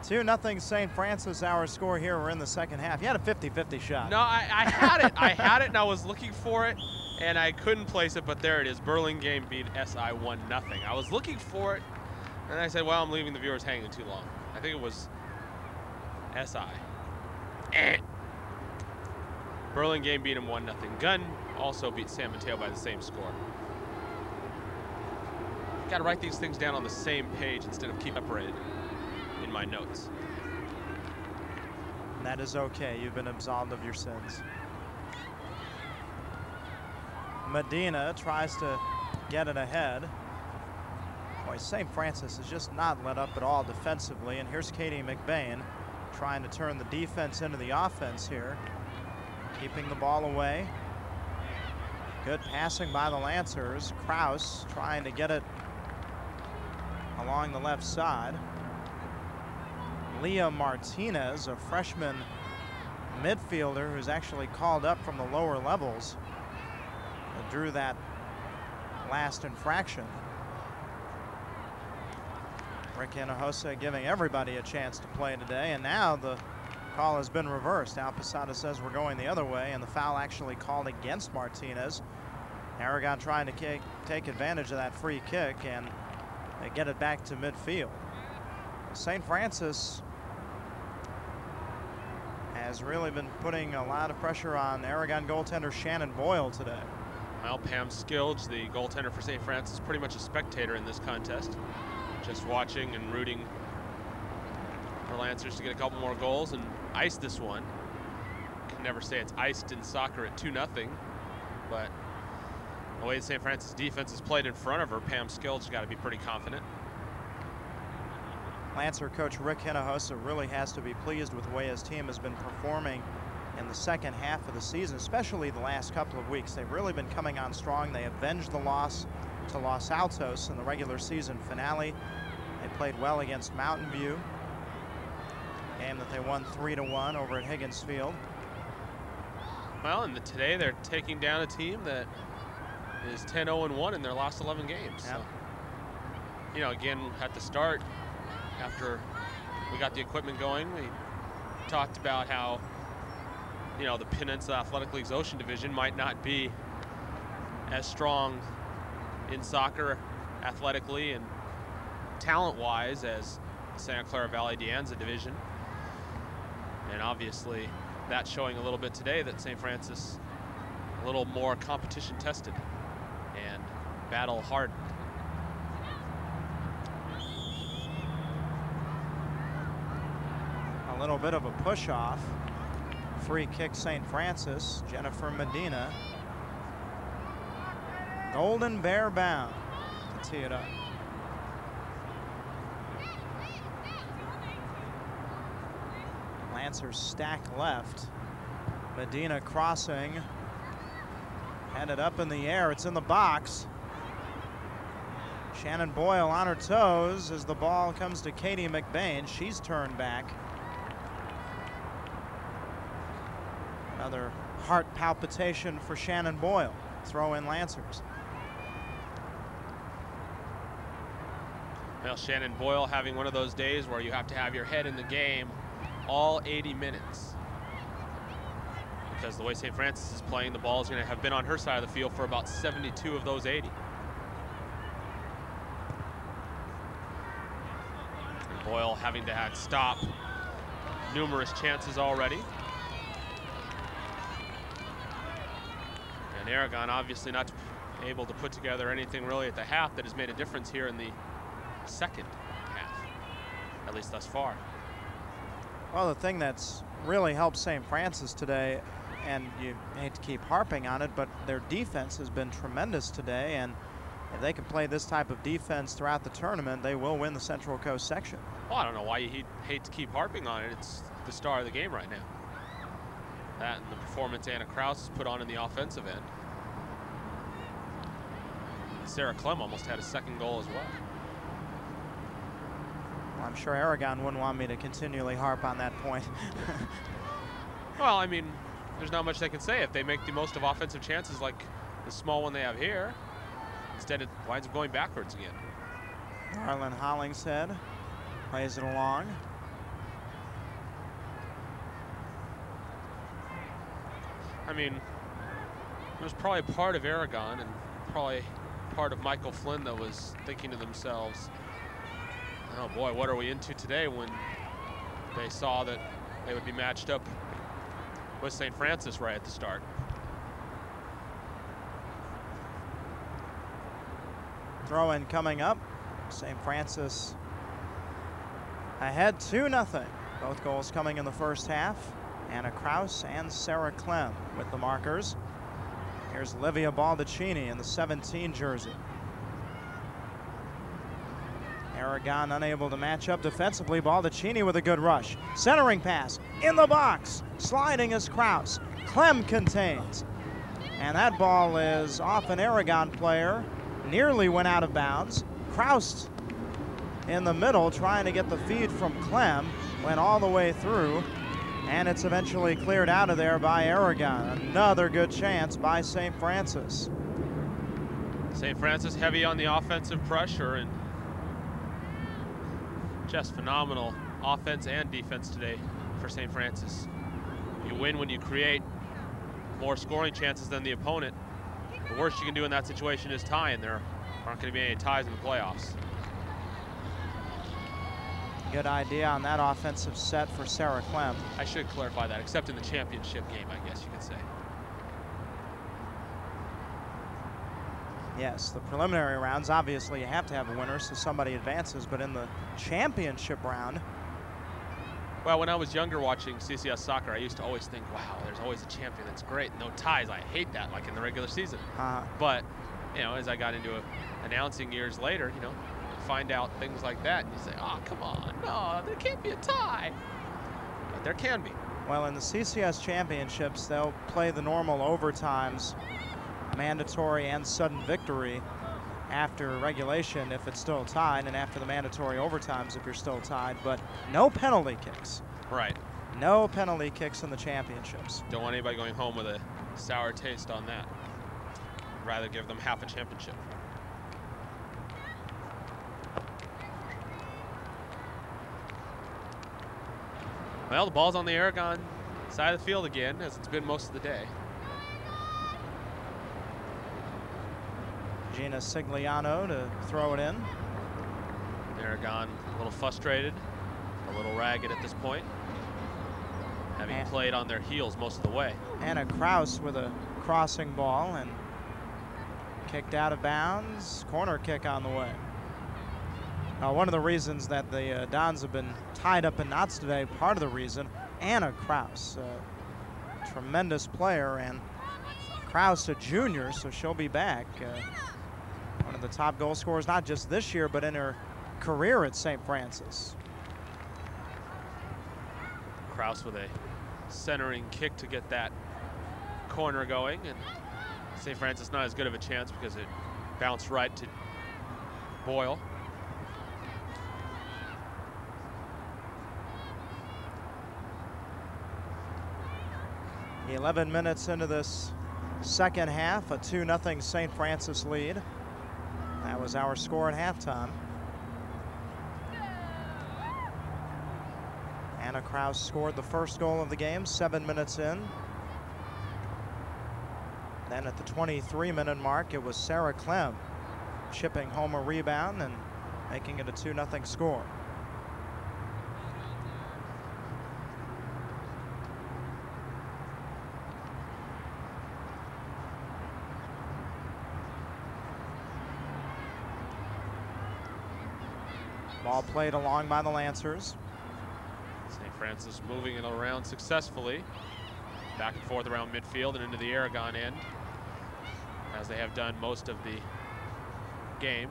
Two-0 St. Francis, our score here. We're in the second half. You had a 50-50 shot. No, I had it. I had it, and I was looking for it, and I couldn't place it, but there it is. Burlingame beat SI 1-0. I was looking for it, and I said, well, I'm leaving the viewers hanging too long. I think it was SI. Burlingame beat him 1-0. Gunn also beat San Mateo by the same score. Got to write these things down on the same page instead of keep separated in my notes. And that is okay. You've been absolved of your sins. Medina tries to get it ahead. Boy, St. Francis has just not let up at all defensively. And here's Katie McBain trying to turn the defense into the offense here. Keeping the ball away. Good passing by the Lancers. Kraus trying to get it along the left side. Leah Martinez, a freshman midfielder who's actually called up from the lower levels, drew that last infraction. Rick Hinojosa giving everybody a chance to play today, and now the call has been reversed. Al Posada says we're going the other way, and the foul actually called against Martinez. Aragon trying to take advantage of that free kick, and they get it back to midfield. St. Francis has really been putting a lot of pressure on Aragon goaltender Shannon Boyle today. Well, Pam Skilge, the goaltender for St. Francis, is pretty much a spectator in this contest. Just watching and rooting for Lancers to get a couple more goals and ice this one. Can never say it's iced in soccer at 2-0, but the way St. Francis defense has played in front of her, Pam Skilge's got to be pretty confident. Lancer coach Rick Hinojosa really has to be pleased with the way his team has been performing in the second half of the season, especially the last couple of weeks. They've really been coming on strong. They avenged the loss to Los Altos in the regular season finale. They played well against Mountain View, game that they won 3-1 over at Higgins Field. Well, and today they're taking down a team that is 10-0-1 in their last 11 games. Yep. So, you know, again, at the start, after we got the equipment going, we talked about how, you know, the Peninsula Athletic League's Ocean Division might not be as strong in soccer athletically and talent-wise as the Santa Clara Valley de Anza division. And obviously that's showing a little bit today that St. Francis a little more competition tested and battle hardened. A little bit of a push-off. Free kick St. Francis. Jennifer Medina. Golden Bear bound to tee it up. Lancers stack left. Medina crossing. Headed up in the air. It's in the box. Shannon Boyle on her toes as the ball comes to Katie McBain. She's turned back. Another heart palpitation for Shannon Boyle. Throw in Lancers. Well, Shannon Boyle having one of those days where you have to have your head in the game all 80 minutes. Because the way St. Francis is playing, the ball is going to have been on her side of the field for about 72 of those 80. And Boyle having to stop numerous chances already. And Aragon obviously not able to put together anything really at the half that has made a difference here in the second half, at least thus far. Well, the thing that's really helped St. Francis today, and you hate to keep harping on it, but their defense has been tremendous today, and if they can play this type of defense throughout the tournament, they will win the Central Coast section. Well, I don't know why you hate to keep harping on it. It's the star of the game right now. That and the performance Anna Kraus has put on in the offensive end. Sarah Clem almost had a second goal as well. Well, I'm sure Aragon wouldn't want me to continually harp on that point. Well, I mean, there's not much they can say if they make the most of offensive chances like the small one they have here. Instead, it winds up going backwards again. Arlen Hollingshead plays it along. I mean, it was probably part of Aragon and probably part of Michael Flynn that was thinking to themselves, oh boy, what are we into today, when they saw that they would be matched up with St. Francis right at the start. Throw in coming up. St. Francis ahead 2-0. Both goals coming in the first half. Anna Kraus and Sarah Clem with the markers. Here's Livia Baldacchini in the 17 jersey. Aragon unable to match up defensively. Baldacchini with a good rush. Centering pass in the box. Sliding is Kraus. Clem contains. And that ball is off an Aragon player. Nearly went out of bounds. Kraus in the middle trying to get the feed from Clem. Went all the way through. And it's eventually cleared out of there by Aragon. Another good chance by St. Francis. St. Francis heavy on the offensive pressure, and just phenomenal offense and defense today for St. Francis. You win when you create more scoring chances than the opponent. The worst you can do in that situation is tie, and there aren't going to be any ties in the playoffs. Good idea on that offensive set for Sarah Clem. I should clarify that, except in the championship game, I guess you could say. Yes, the preliminary rounds, obviously you have to have a winner so somebody advances, but in the championship round. Well, when I was younger watching CCS soccer, I used to always think, wow, there's always a champion, that's great. No ties, I hate that, like in the regular season. But, you know, as I got into announcing years later, you know, find out things like that, and you say, oh, come on, no, there can't be a tie. But there can be. Well, in the CCS championships, they'll play the normal overtimes, mandatory and sudden victory after regulation if it's still tied, and after the mandatory overtimes if you're still tied, but no penalty kicks. Right. No penalty kicks in the championships. Don't want anybody going home with a sour taste on that. I'd rather give them half a championship. Well, the ball's on the Aragon side of the field again, as it's been most of the day. Gina Sigliano to throw it in. Aragon a little frustrated, a little ragged at this point, having played on their heels most of the way. Anna Kraus with a crossing ball and kicked out of bounds. Corner kick on the way. One of the reasons that the Dons have been tied up in knots today, part of the reason, Anna Kraus, tremendous player, and Kraus a junior, so she'll be back. One of the top goal scorers, not just this year, but in her career at St. Francis. Kraus with a centering kick to get that corner going, and St. Francis not as good of a chance because it bounced right to Boyle. 11 minutes into this second half, a 2-0 St. Francis lead. That was our score at halftime. Anna Kraus scored the first goal of the game 7 minutes in. Then at the 23-minute mark, it was Sarah Clem chipping home a rebound and making it a 2-0 score. Ball played along by the Lancers. St. Francis moving it around successfully. Back and forth around midfield and into the Aragon end, as they have done most of the game.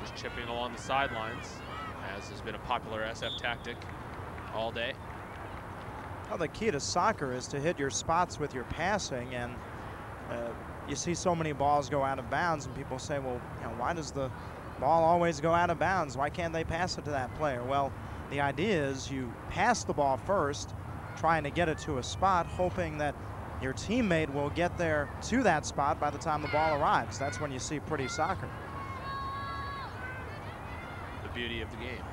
Just chipping along the sidelines, as has been a popular SF tactic all day. Well, the key to soccer is to hit your spots with your passing, and you see so many balls go out of bounds, and people say, well, why does the ball always go out of bounds? Why can't they pass it to that player? Well, the idea is you pass the ball first, trying to get it to a spot, hoping that your teammate will get there to that spot by the time the ball arrives. That's when you see pretty soccer. The beauty of the game.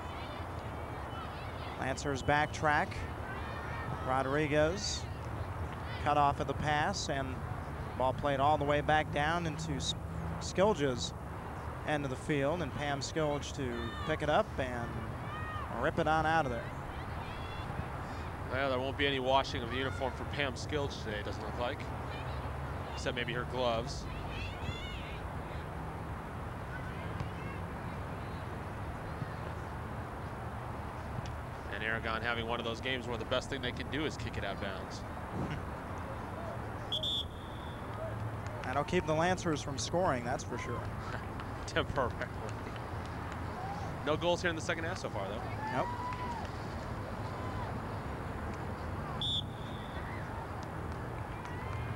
Lancers backtrack. Rodriguez cut off at the pass, and ball played all the way back down into Skilge's end of the field, and Pam Skilge to pick it up and rip it on out of there. Well, there won't be any washing of the uniform for Pam Skilge today, doesn't look like. Except maybe her gloves. And Aragon having one of those games where the best thing they can do is kick it out of bounds. That'll keep the Lancers from scoring, that's for sure. Temporarily. No goals here in the second half so far, though. Nope.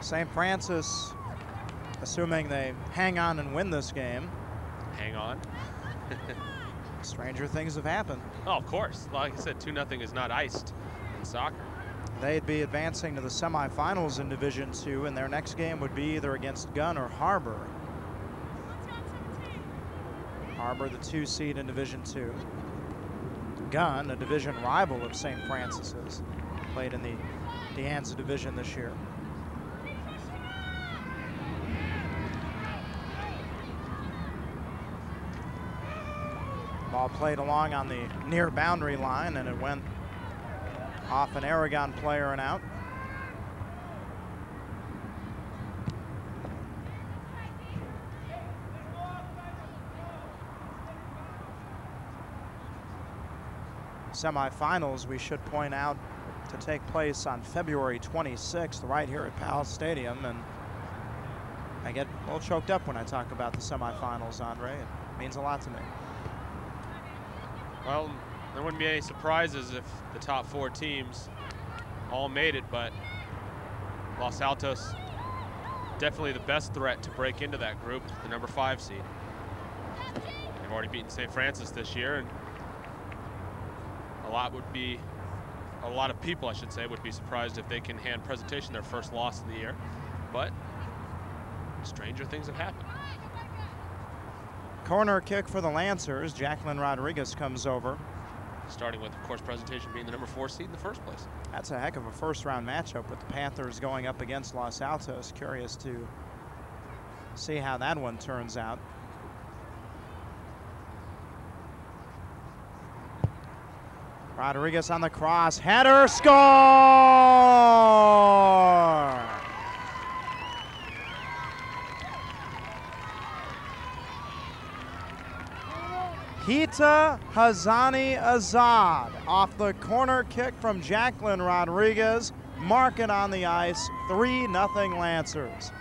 St. Francis, assuming they hang on and win this game. Hang on. Stranger things have happened. Oh, of course. Like I said, 2-0 is not iced in soccer. They'd be advancing to the semifinals in Division II, and their next game would be either against Gunn or Harbor. Harbor, the 2 seed in Division II. Gunn, a division rival of St. Francis's, played in the De Anza division this year. Ball played along on the near boundary line, and it went off an Aragon player and out. Semifinals, we should point out, to take place on February 26th right here at Powell Stadium, and I get a little choked up when I talk about the semifinals, Andre. It means a lot to me. Well, there wouldn't be any surprises if the top 4 teams all made it, but Los Altos definitely the best threat to break into that group, the number 5 seed. They've already beaten St. Francis this year, and a lot of people, I should say, would be surprised if they can hand Presentation their first loss of the year, but stranger things have happened. Corner kick for the Lancers. Jacqueline Rodriguez comes over. Starting with, of course, Presentation being the number 4 seed in the first place. That's a heck of a first-round matchup with the Panthers going up against Los Altos. Curious to see how that one turns out. Rodriguez on the cross. Header, score! Hita Hazani Azad off the corner kick from Jacqueline Rodriguez. Mark it on the ice, 3-0 Lancers.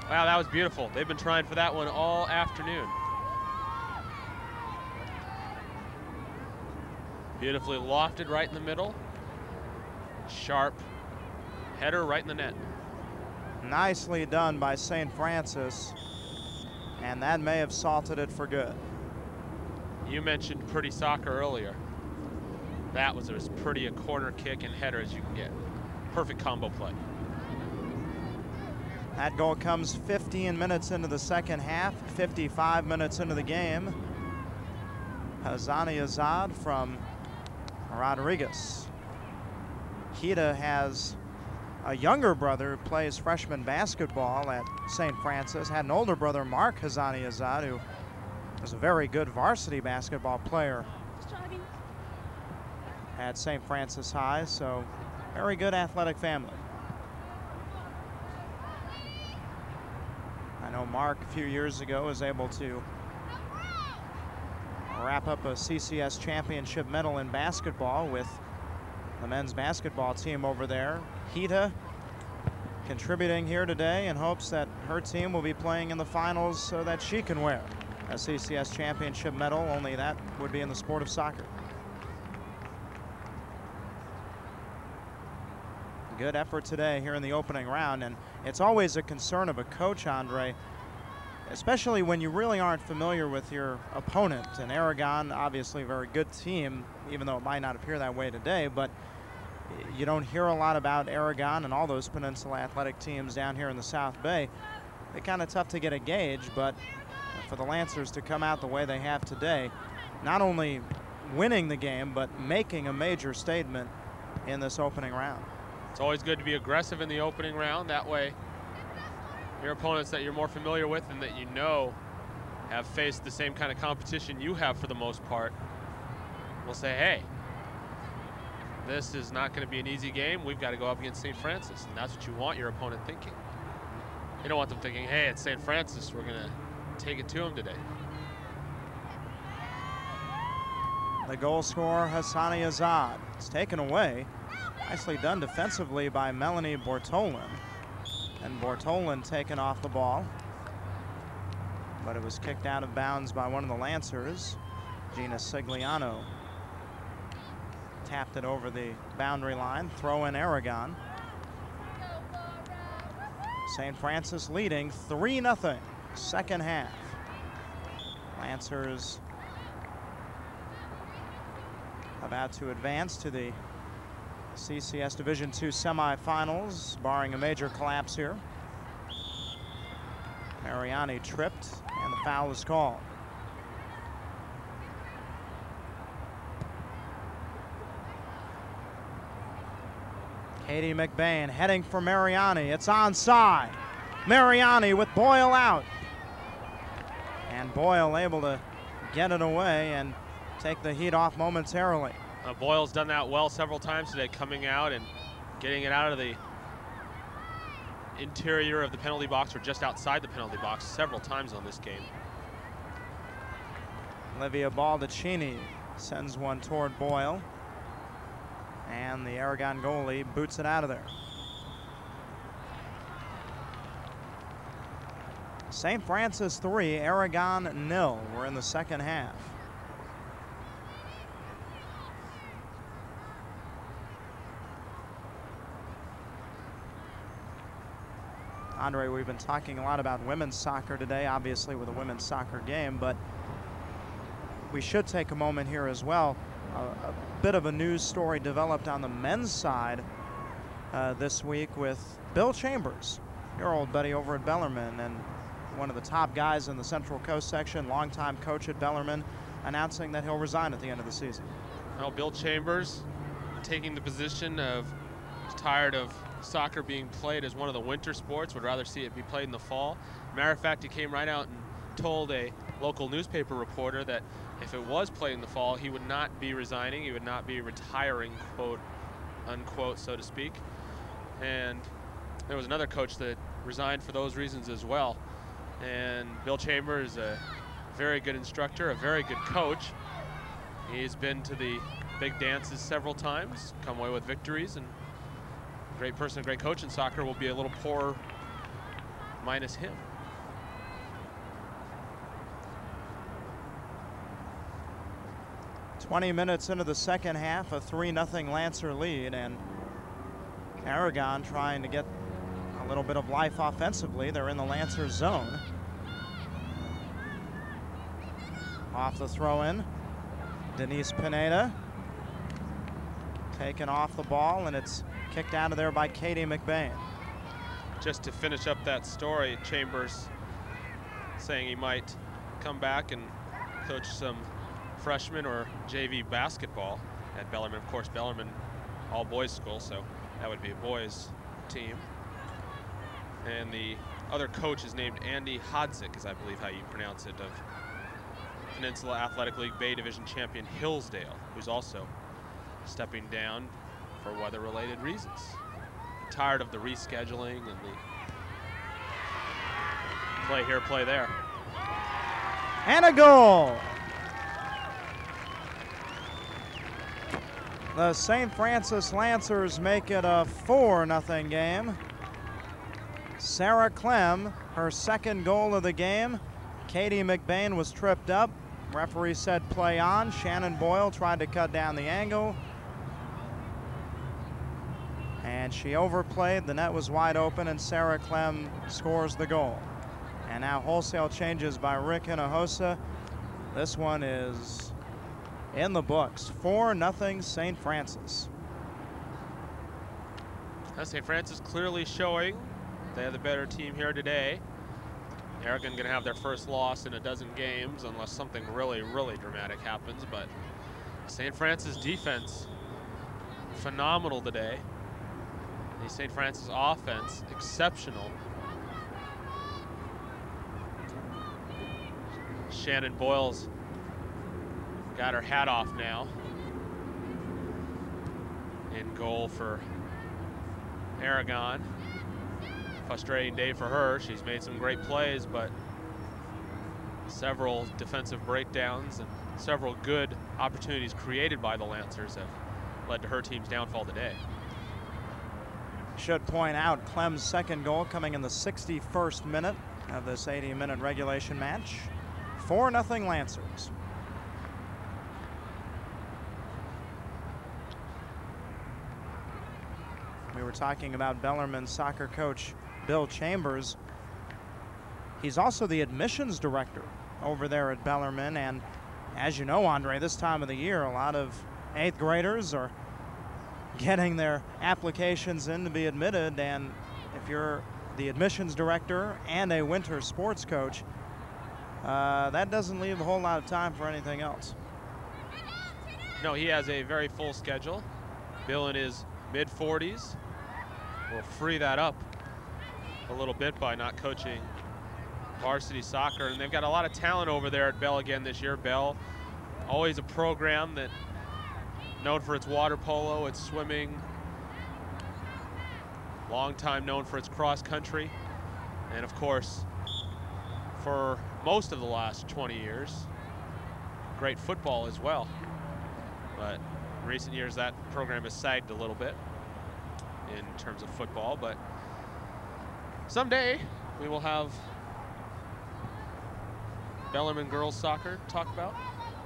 Wow, that was beautiful. They've been trying for that one all afternoon. Beautifully lofted right in the middle. Sharp header right in the net. Nicely done by St. Francis, and that may have salted it for good. You mentioned pretty soccer earlier. That was as pretty a corner kick and header as you can get. Perfect combo play. That goal comes 15 minutes into the second half, 55 minutes into the game. Hazani Azad from Rodriguez. Hita has a younger brother who plays freshman basketball at St. Francis, had an older brother, Mark Hazani Azad, who was a very good varsity basketball player at St. Francis High, so very good athletic family. I know Mark a few years ago was able to wrap up a CCS championship medal in basketball with the men's basketball team over there. Hita contributing here today in hopes that her team will be playing in the finals so that she can wear a CCS championship medal, only that would be in the sport of soccer. Good effort today here in the opening round, and it's always a concern of a coach, Andre, especially when you really aren't familiar with your opponent. And Aragon, obviously a very good team, even though it might not appear that way today, but you don't hear a lot about Aragon and all those Peninsula Athletic teams down here in the South Bay. They're kind of tough to get a gauge, but for the Lancers to come out the way they have today, not only winning the game, but making a major statement in this opening round. It's always good to be aggressive in the opening round. That way, your opponents that you're more familiar with and that you know have faced the same kind of competition you have for the most part will say, hey, this is not going to be an easy game. We've got to go up against St. Francis, and that's what you want your opponent thinking. You don't want them thinking, hey, it's St. Francis, we're going to take it to them today. The goal scorer, Hassani Azad. It's taken away. Nicely done defensively by Melanie Bortolin. And Bortolin taken off the ball. But it was kicked out of bounds by one of the Lancers, Gina Sigliano. Tapped it over the boundary line. Throw in Aragon. St. Francis leading 3-0, second half. Lancers about to advance to the CCS Division II semifinals, barring a major collapse here. Mariani tripped, and the foul is called. Katie McBain heading for Mariani. It's onside. Mariani with Boyle out. And Boyle able to get it away and take the heat off momentarily. Boyle's done that well several times today, coming out and getting it out of the interior of the penalty box or just outside the penalty box several times on this game. Olivia Baldacchini sends one toward Boyle. And the Aragon goalie boots it out of there. St. Francis 3, Aragon 0. We're in the second half. Andre, we've been talking a lot about women's soccer today, obviously with a women's soccer game, but we should take a moment here as well. A bit of a news story developed on the men's side this week with Bill Chambers, your old buddy over at Bellarmine, and one of the top guys in the Central Coast section, longtime coach at Bellarmine, announcing that he'll resign at the end of the season. Well, Bill Chambers taking the position of tired of soccer being played as one of the winter sports, would rather see it be played in the fall. Matter of fact, he came right out and told a local newspaper reporter that if it was played in the fall, he would not be resigning, he would not be retiring, quote unquote, so to speak. And there was another coach that resigned for those reasons as well. And Bill Chambers is a very good instructor, a very good coach. He's been to the big dances several times, come away with victories, and great person, great coach in soccer will be a little poorer minus him. "20 minutes into the second half, a 3-0 Lancer lead, and Aragon trying to get a little bit of life offensively. They're in the Lancer zone. Off the throw-in, Denise Pineda taken off the ball, and it's kicked out of there by Katie McBain. Just to finish up that story, Chambers saying he might come back and coach some freshman or JV basketball at Bellarmine. Of course, Bellarmine all boys school, so that would be a boys team. And the other coach is named Andy Hodzik, is I believe how you pronounce it, of Peninsula Athletic League Bay Division champion Hillsdale, who's also stepping down for weather-related reasons. Tired of the rescheduling and the play here, play there. And a goal. The St. Francis Lancers make it a 4-0 game. Sarah Clem, her second goal of the game. Katie McBain was tripped up. Referee said play on. Shannon Boyle tried to cut down the angle. And she overplayed. The net was wide open, and Sarah Clem scores the goal. And now wholesale changes by Rick Hinojosa. This one is in the books. 4-0 St. Francis. St. Francis clearly showing they're the better team here today. Aragon going to have their first loss in a dozen games unless something really, really dramatic happens. But St. Francis defense, phenomenal today. The St. Francis offense, exceptional. Shannon Boyle's got her hat off now. In goal for Aragon. Frustrating day for her. She's made some great plays, but several defensive breakdowns and several good opportunities created by the Lancers have led to her team's downfall today. Should point out Clem's second goal coming in the 61st minute of this 80-minute regulation match. 4-0 Lancers. We were talking about Bellarmine soccer coach Bill Chambers. He's also the admissions director over there at Bellarmine, and as you know, Andre, this time of the year, a lot of 8th graders are getting their applications in to be admitted, and if you're the admissions director and a winter sports coach, that doesn't leave a whole lot of time for anything else. No, he has a very full schedule. Bill in his mid-40s will free that up a little bit by not coaching varsity soccer, and they've got a lot of talent over there at Bell again this year. Bell, always a program that known for its water polo, its swimming, long time known for its cross country, and of course for most of the last 20 years great football as well. But in recent years that program has sagged a little bit in terms of football, but someday we will have Bellarmine girls soccer to talk about.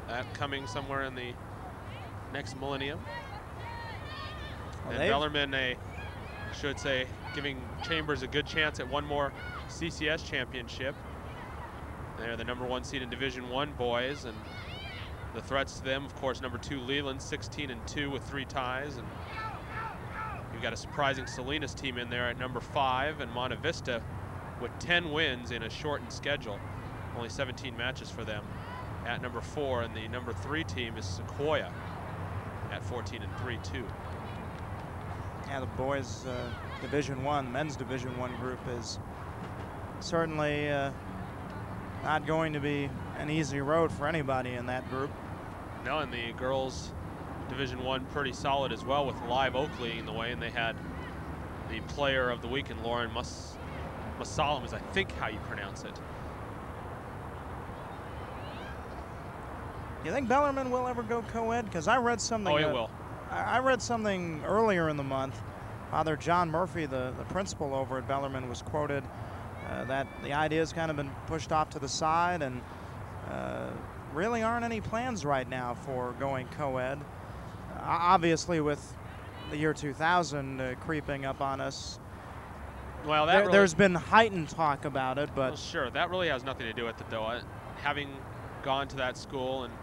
That coming somewhere in the next millennium. Well, and Bellarmine, I should say, giving Chambers a good chance at one more CCS championship. They're the #1 seed in Division I boys, and the threats to them, of course, #2 Leland, 16-2 with 3 ties, and you've got a surprising Salinas team in there at #5, and Monte Vista with 10 wins in a shortened schedule. Only 17 matches for them at #4, and the #3 team is Sequoia at 14-3 too. Yeah, the boys Division I, men's Division I group is certainly not going to be an easy road for anybody in that group. No, and the girls Division I pretty solid as well, with Live Oak leading the way, and they had the player of the weekend, Lauren Masalam is I think how you pronounce it. You think Bellarmine will ever go co-ed? Because I read something. Oh, it will. I read something earlier in the month. Father John Murphy, the principal over at Bellarmine, was quoted that the idea has kind of been pushed off to the side, and really aren't any plans right now for going co-ed. Obviously, with the year 2000 creeping up on us, well, there's been heightened talk about it. But well, sure, that really has nothing to do with it, though. Having gone to that school and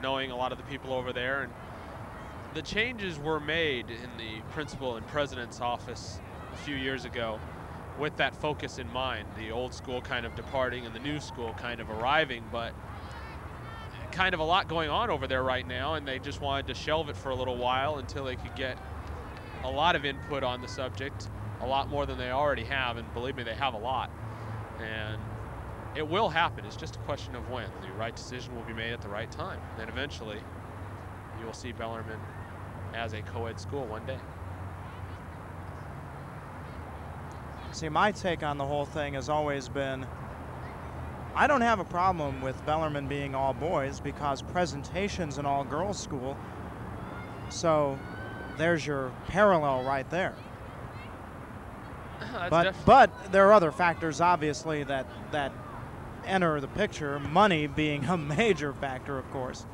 knowing a lot of the people over there, and the changes were made in the principal and president's office a few years ago with that focus in mind, the old school kind of departing and the new school kind of arriving, but kind of a lot going on over there right now, and they just wanted to shelve it for a little while until they could get a lot of input on the subject, a lot more than they already have, and believe me, they have a lot. And it will happen. It's just a question of when. The right decision will be made at the right time. Then eventually you will see Bellarmine as a co-ed school one day. See, my take on the whole thing has always been, I don't have a problem with Bellarmine being all boys because presentation's an all-girls school. So there's your parallel right there. That's But there are other factors, obviously, that enter the picture. Money being a major factor, of course,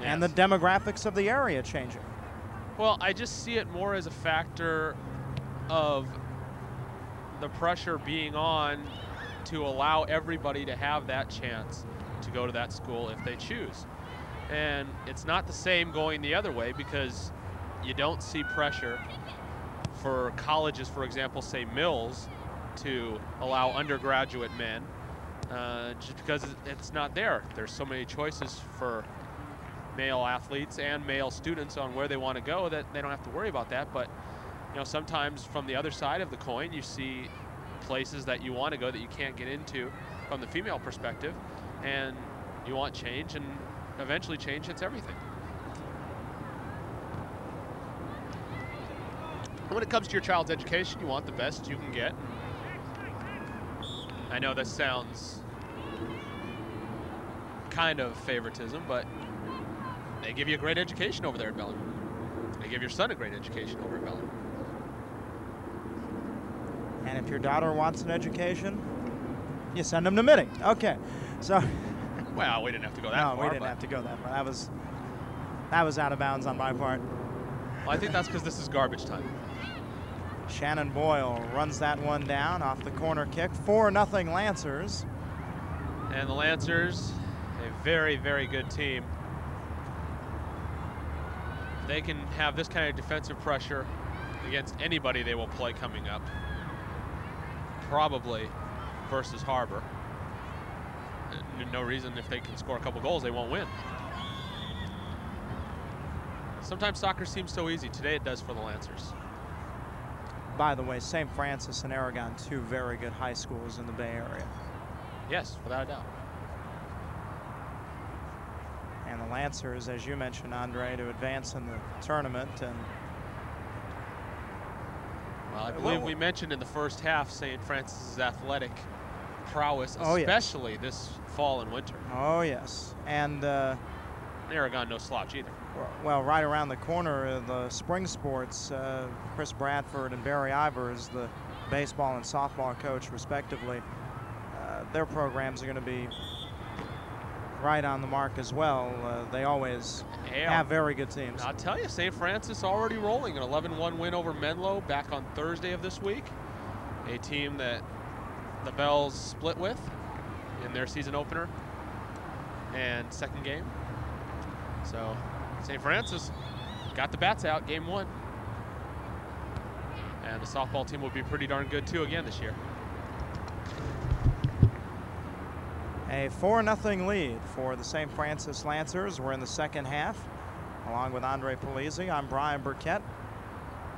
and the demographics of the area changing. Well, I just see it more as a factor of the pressure being on to allow everybody to have that chance to go to that school if they choose. And it's not the same going the other way, because you don't see pressure for colleges, for example, say Mills, to allow undergraduate men, just because it's not there. There's so many choices for male athletes and male students on where they want to go that they don't have to worry about that. But you know, sometimes from the other side of the coin, you see places that you want to go that you can't get into from the female perspective, and you want change, and eventually change hits everything. When it comes to your child's education, you want the best you can get. I know this sounds kind of favoritism, but they give you a great education over there at Bellarmine. They give your son a great education over at Bellarmine. And if your daughter wants an education, you send them to Mitting. Okay, so. Well, we didn't have to go that far. No, we didn't have to go that far. That was out of bounds on my part. Well, I think that's because this is garbage time. Shannon Boyle runs that one down off the corner kick. 4-0 Lancers. And the Lancers, a very, very good team. They can have this kind of defensive pressure against anybody they will play coming up. Probably versus Harbor. No reason, if they can score a couple goals, they won't win. Sometimes soccer seems so easy. Today it does for the Lancers. By the way, St. Francis and Aragon, two very good high schools in the Bay Area. Yes, without a doubt. And the Lancers, as you mentioned, Andre, to advance in the tournament. And well, I believe we mentioned in the first half St. Francis's athletic prowess, yes. especially this fall and winter. Oh, yes. And Aragon, no slouch either. Well, right around the corner, the spring sports, Chris Bradford and Barry Ivers, the baseball and softball coach, respectively, their programs are going to be right on the mark as well. They always have very good teams. I'll tell you, St. Francis already rolling. An 11-1 win over Menlo back on Thursday of this week. A team that the Bells split with in their season opener and second game. So St. Francis got the bats out game one. And the softball team will be pretty darn good too again this year. A 4-0 lead for the St. Francis Lancers. We're in the second half. Along with Andre Polizzi, I'm Brian Burkett.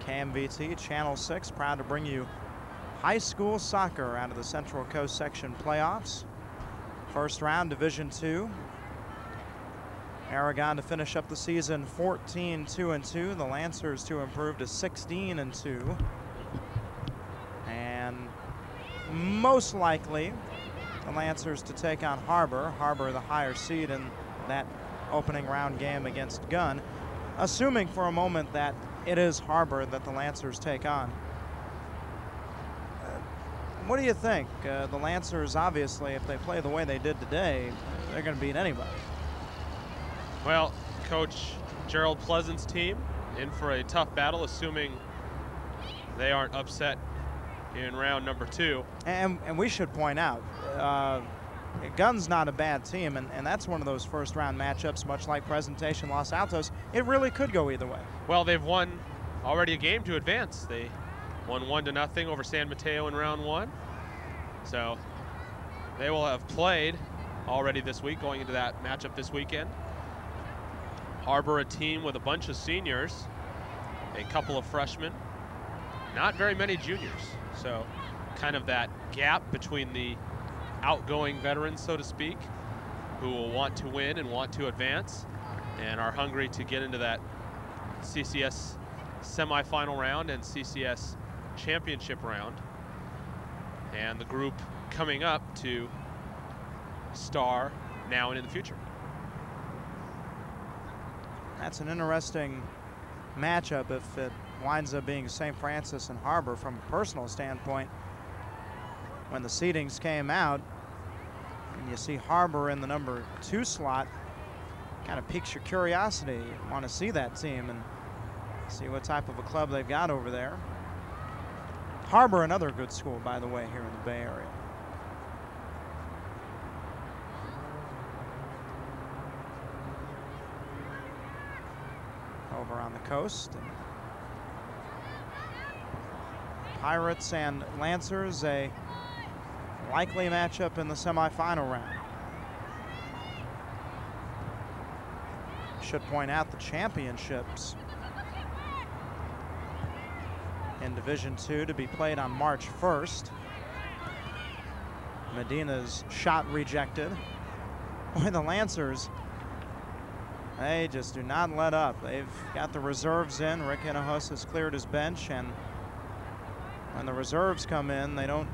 KMVT Channel 6, proud to bring you high school soccer out of the Central Coast Section playoffs. First round, Division II. Aragon to finish up the season 14-2-2. The Lancers to improve to 16-2. And most likely, the Lancers to take on Harbor. Harbor the higher seed in that opening round game against Gunn. Assuming for a moment that it is Harbor that the Lancers take on. What do you think? The Lancers, obviously, if they play the way they did today, they're going to beat anybody. Well, Coach Gerald Pleasant's team in for a tough battle, assuming they aren't upset in round number 2. And we should point out, Gunn's not a bad team, and that's one of those first round matchups, much like Presentation Los Altos. It really could go either way. Well, they've won already a game to advance. They won 1-0 over San Mateo in round 1. So they will have played already this week, going into that matchup this weekend. Harbor, a team with a bunch of seniors, a couple of freshmen, not very many juniors. So kind of that gap between the outgoing veterans, so to speak, who will want to win and want to advance and are hungry to get into that CCS semifinal round and CCS championship round. And the group coming up to star now and in the future. That's an interesting matchup if it winds up being St. Francis and Harbor from a personal standpoint. When the seedings came out and you see Harbor in the number 2 slot, kind of piques your curiosity. You want to see that team and see what type of a club they've got over there. Harbor, another good school, by the way, here in the Bay Area. Over on the coast. Pirates and Lancers, a likely matchup in the semifinal round. Should point out the championships in Division II to be played on March 1st. Medina's shot rejected. Boy, the Lancers, they just do not let up. They've got the reserves in. Rick Hinahus has cleared his bench, and when the reserves come in, they don't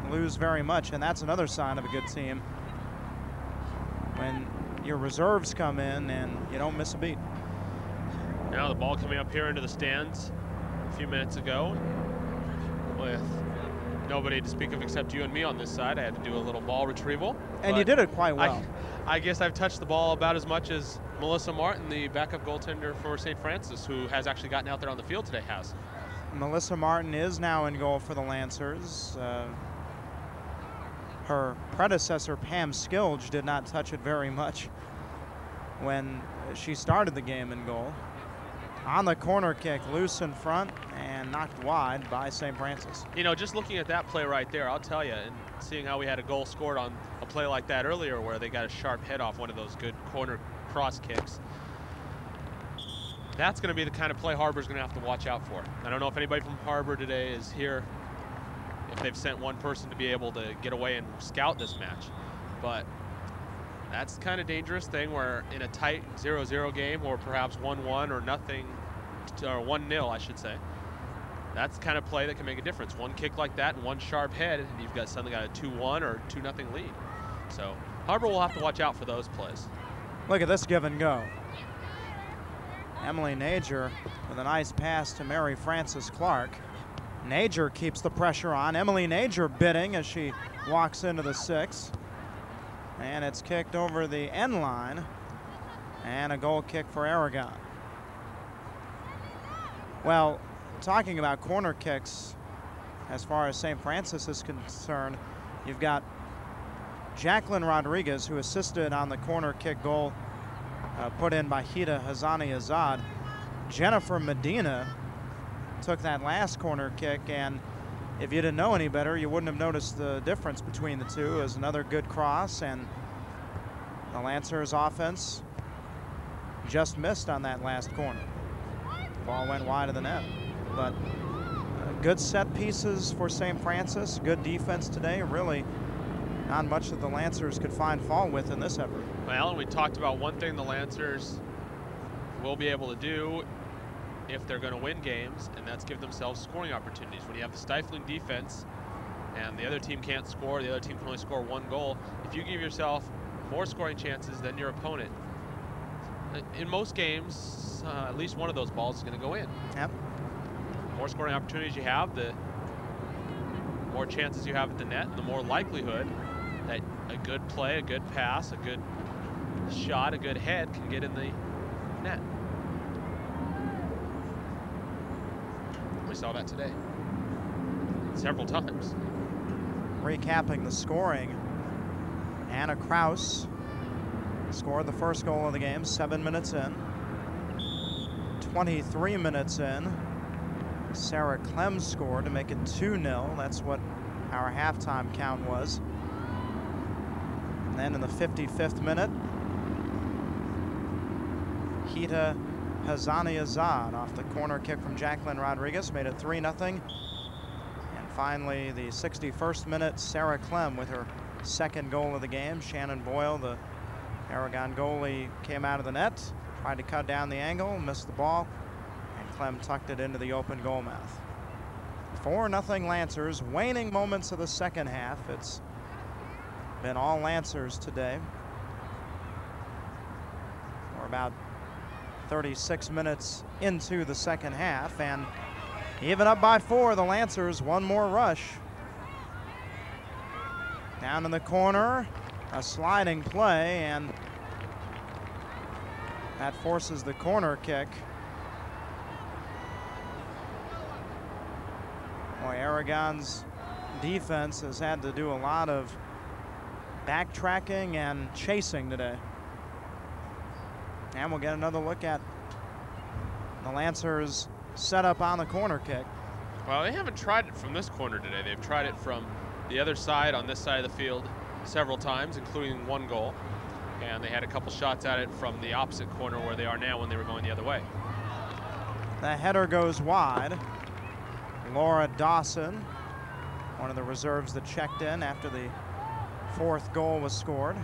lose very much, and that's another sign of a good team. When your reserves come in and you don't miss a beat. Now the ball coming up here into the stands a few minutes ago with nobody to speak of except you and me on this side. I had to do a little ball retrieval. And you did it quite well. I guess I've touched the ball about as much as Melissa Martin, the backup goaltender for St. Francis, who has actually gotten out there on the field today, has. Melissa Martin is now in goal for the Lancers. Her predecessor, Pam Skilge, did not touch it very much when she started the game in goal. On the corner kick, loose in front and knocked wide by St. Francis. You know, just looking at that play right there, I'll tell you, and seeing how we had a goal scored on a play like that earlier where they got a sharp head off one of those good corner cross kicks, that's going to be the kind of play Harbor's going to have to watch out for. I don't know if anybody from Harbor today is here, if they've sent one person to be able to get away and scout this match. But that's the kind of dangerous thing where in a tight 0-0 game, or perhaps 1-1 or nothing, or 1-0, I should say, that's the kind of play that can make a difference. One kick like that and one sharp head, and you've got suddenly got a 2-1 or 2-0 lead. So Harbor will have to watch out for those plays. Look at this give and go. Emily Nager with a nice pass to Mary Frances Clark. Nager keeps the pressure on. Emily Nager bidding as she walks into the 6. And it's kicked over the end line. And a goal kick for Aragon. Well, talking about corner kicks, as far as St. Francis is concerned, you've got Jacqueline Rodriguez, who assisted on the corner kick goal put in by Hida Hazani Azad. Jennifer Medina took that last corner kick, and if you didn't know any better, you wouldn't have noticed the difference between the two. As another good cross, and the Lancers offense just missed on that last corner. Ball went wide of the net, but good set pieces for St. Francis. Good defense today. Really not much that the Lancers could find fault with in this effort. Well, and we talked about one thing the Lancers will be able to do if they're going to win games, and that's give themselves scoring opportunities. When you have the stifling defense and the other team can't score, the other team can only score 1 goal, if you give yourself more scoring chances than your opponent, in most games, at least one of those balls is going to go in. Yep. The more scoring opportunities you have, the more chances you have at the net, and the more likelihood that a good play, a good pass, a good shot, a good head can get in the net. We saw that today several times. Recapping the scoring, Anna Kraus scored the first goal of the game 7 minutes in. 23 minutes in, Sarah Clem scored to make it 2-0. That's what our halftime count was. And then in the 55th minute, Hida Hazani Azad off the corner kick from Jacqueline Rodriguez made it 3-0. And finally, the 61st minute, Sarah Clem with her second goal of the game. Shannon Boyle, the Aragon goalie, came out of the net, tried to cut down the angle, missed the ball, and Clem tucked it into the open goal mouth. 4-0 Lancers. Waning moments of the second half. It's been all Lancers today. For about 36 minutes into the second half, and even up by 4, the Lancers, one more rush. Down in the corner, a sliding play, and that forces the corner kick. Boy, Aragon's defense has had to do a lot of backtracking and chasing today. And we'll get another look at the Lancers set up on the corner kick. Well, they haven't tried it from this corner today. They've tried it from the other side on this side of the field several times, including one goal. And they had a couple shots at it from the opposite corner where they are now when they were going the other way. The header goes wide. Laura Dawson, one of the reserves that checked in after the 4th goal was scored,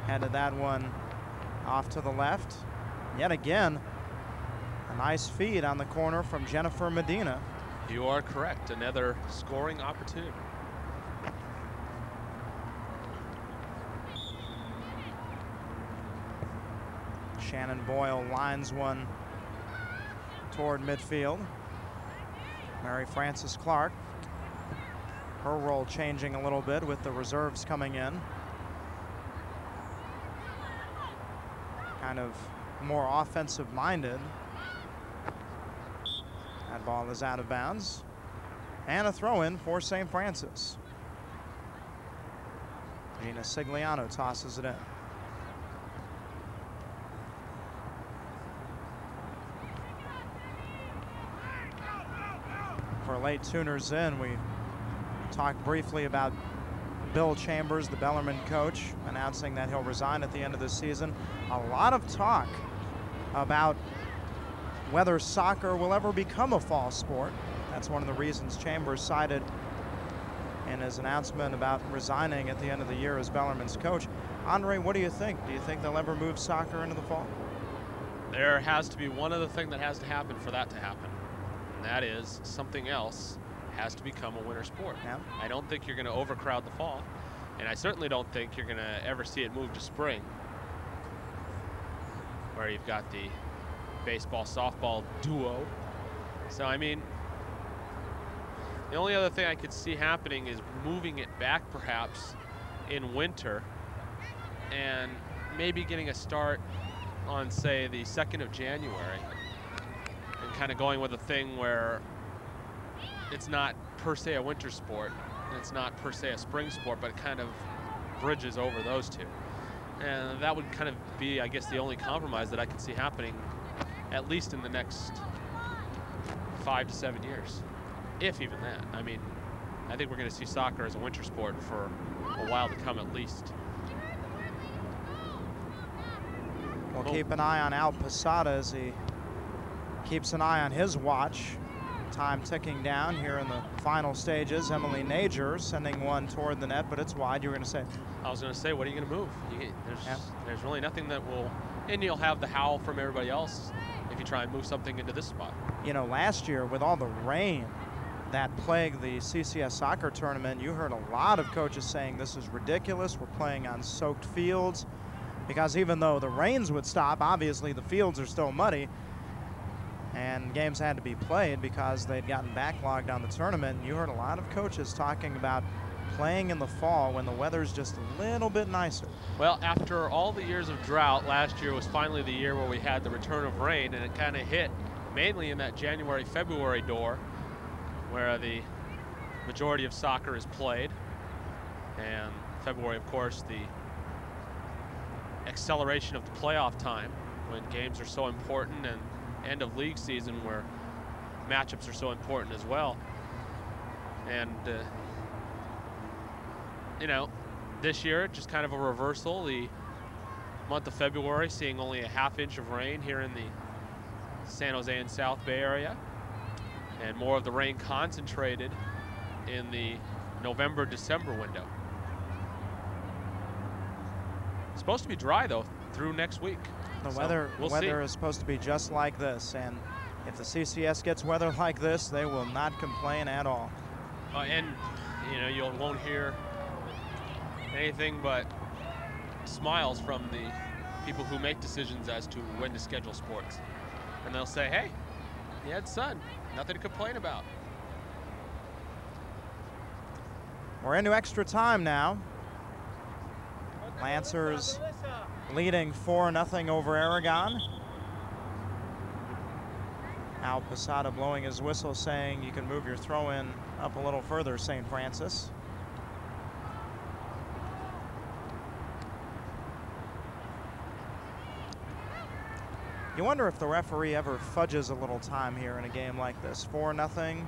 headed that one off to the left. Yet again, a nice feed on the corner from Jennifer Medina. You are correct. Another scoring opportunity. Shannon Boyle lines one toward midfield. Mary Frances Clark, her role changing a little bit with the reserves coming in. Kind of more offensive minded. That ball is out of bounds. And a throw in for St. Francis. Gina Sigliano tosses it in. For late tuners in, we talked briefly about Bill Chambers, the Bellarmine coach, announcing that he'll resign at the end of the season. A lot of talk about whether soccer will ever become a fall sport. That's one of the reasons Chambers cited in his announcement about resigning at the end of the year as Bellarmine's coach. Andre, what do you think? Do you think they'll ever move soccer into the fall? There has to be one other thing that has to happen for that to happen. And that is something else has to become a winter sport. Yeah. I don't think you're going to overcrowd the fall, and I certainly don't think you're going to ever see it move to spring, where you've got the baseball-softball duo. So, I mean, the only other thing I could see happening is moving it back perhaps in winter and maybe getting a start on, say, the 2nd of January. And kind of going with a thing where it's not per se a winter sport, and it's not per se a spring sport, but it kind of bridges over those two. And that would kind of be, I guess, the only compromise that I could see happening, at least in the next 5 to 7 years, if even that. I mean, I think we're going to see soccer as a winter sport for a while to come at least. We'll keep an eye on Al Posada as he keeps an eye on his watch. Time ticking down here in the final stages. Emily Nager sending one toward the net, but it's wide. You were going to say? I was going to say, what are you going to move? There's really nothing that will, and you'll have the howl from everybody else if you try and move something into this spot. You know, last year with all the rain that plagued the CCS soccer tournament, you heard a lot of coaches saying this is ridiculous. We're playing on soaked fields, because even though the rains would stop, obviously the fields are still muddy. And games had to be played because they'd gotten backlogged on the tournament. And you heard a lot of coaches talking about playing in the fall when the weather's just a little bit nicer. Well, after all the years of drought, last year was finally the year where we had the return of rain, and it kind of hit mainly in that January, February door where the majority of soccer is played. And February, of course, the acceleration of the playoff time when games are so important, and end of league season where matchups are so important as well. And you know, this year just kind of a reversal. The month of February seeing only a ½ inch of rain here in the San Jose and South Bay area, and more of the rain concentrated in the November-December window. It's supposed to be dry though through next week. The weather is supposed to be just like this, and if the CCS gets weather like this, they will not complain at all. And you know, you won't hear anything but smiles from the people who make decisions as to when to schedule sports. And they'll say, hey, you had sun, nothing to complain about. We're into extra time now. Lancers leading 4-0 over Aragon. Al Posada blowing his whistle saying you can move your throw-in up a little further, St. Francis. You wonder if the referee ever fudges a little time here in a game like this. 4-0.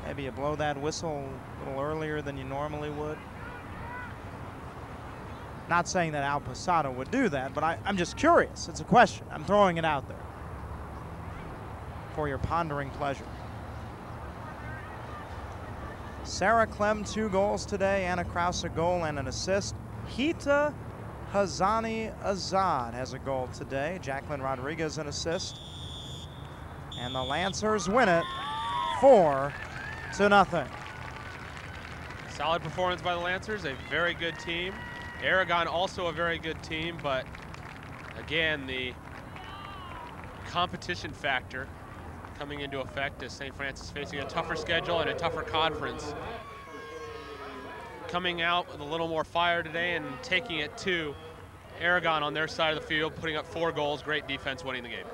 Maybe you blow that whistle a little earlier than you normally would. Not saying that Al Posada would do that, but I'm just curious. It's a question. I'm throwing it out there for your pondering pleasure. Sarah Clem, 2 goals today. Anna Kraus, a goal and an assist. Hita Hazani Azad has a goal today. Jacqueline Rodriguez an assist. And the Lancers win it 4-0. Solid performance by the Lancers, a very good team. Aragon also a very good team, but again, the competition factor coming into effect as St. Francis facing a tougher schedule and a tougher conference. Coming out with a little more fire today and taking it to Aragon on their side of the field, putting up 4 goals, great defense, winning the game.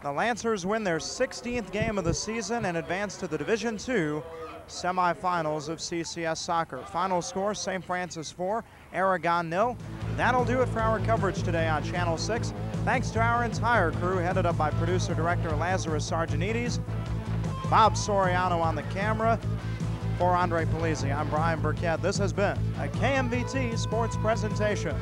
The Lancers win their 16th game of the season and advance to the Division II semifinals of CCS soccer. Final score, St. Francis 4, Aragon 0. That'll do it for our coverage today on Channel 6. Thanks to our entire crew, headed up by producer-director Lazarus Sargenides, Bob Soriano on the camera. For Andre Polizzi, I'm Brian Burkett. This has been a KMVT Sports Presentation.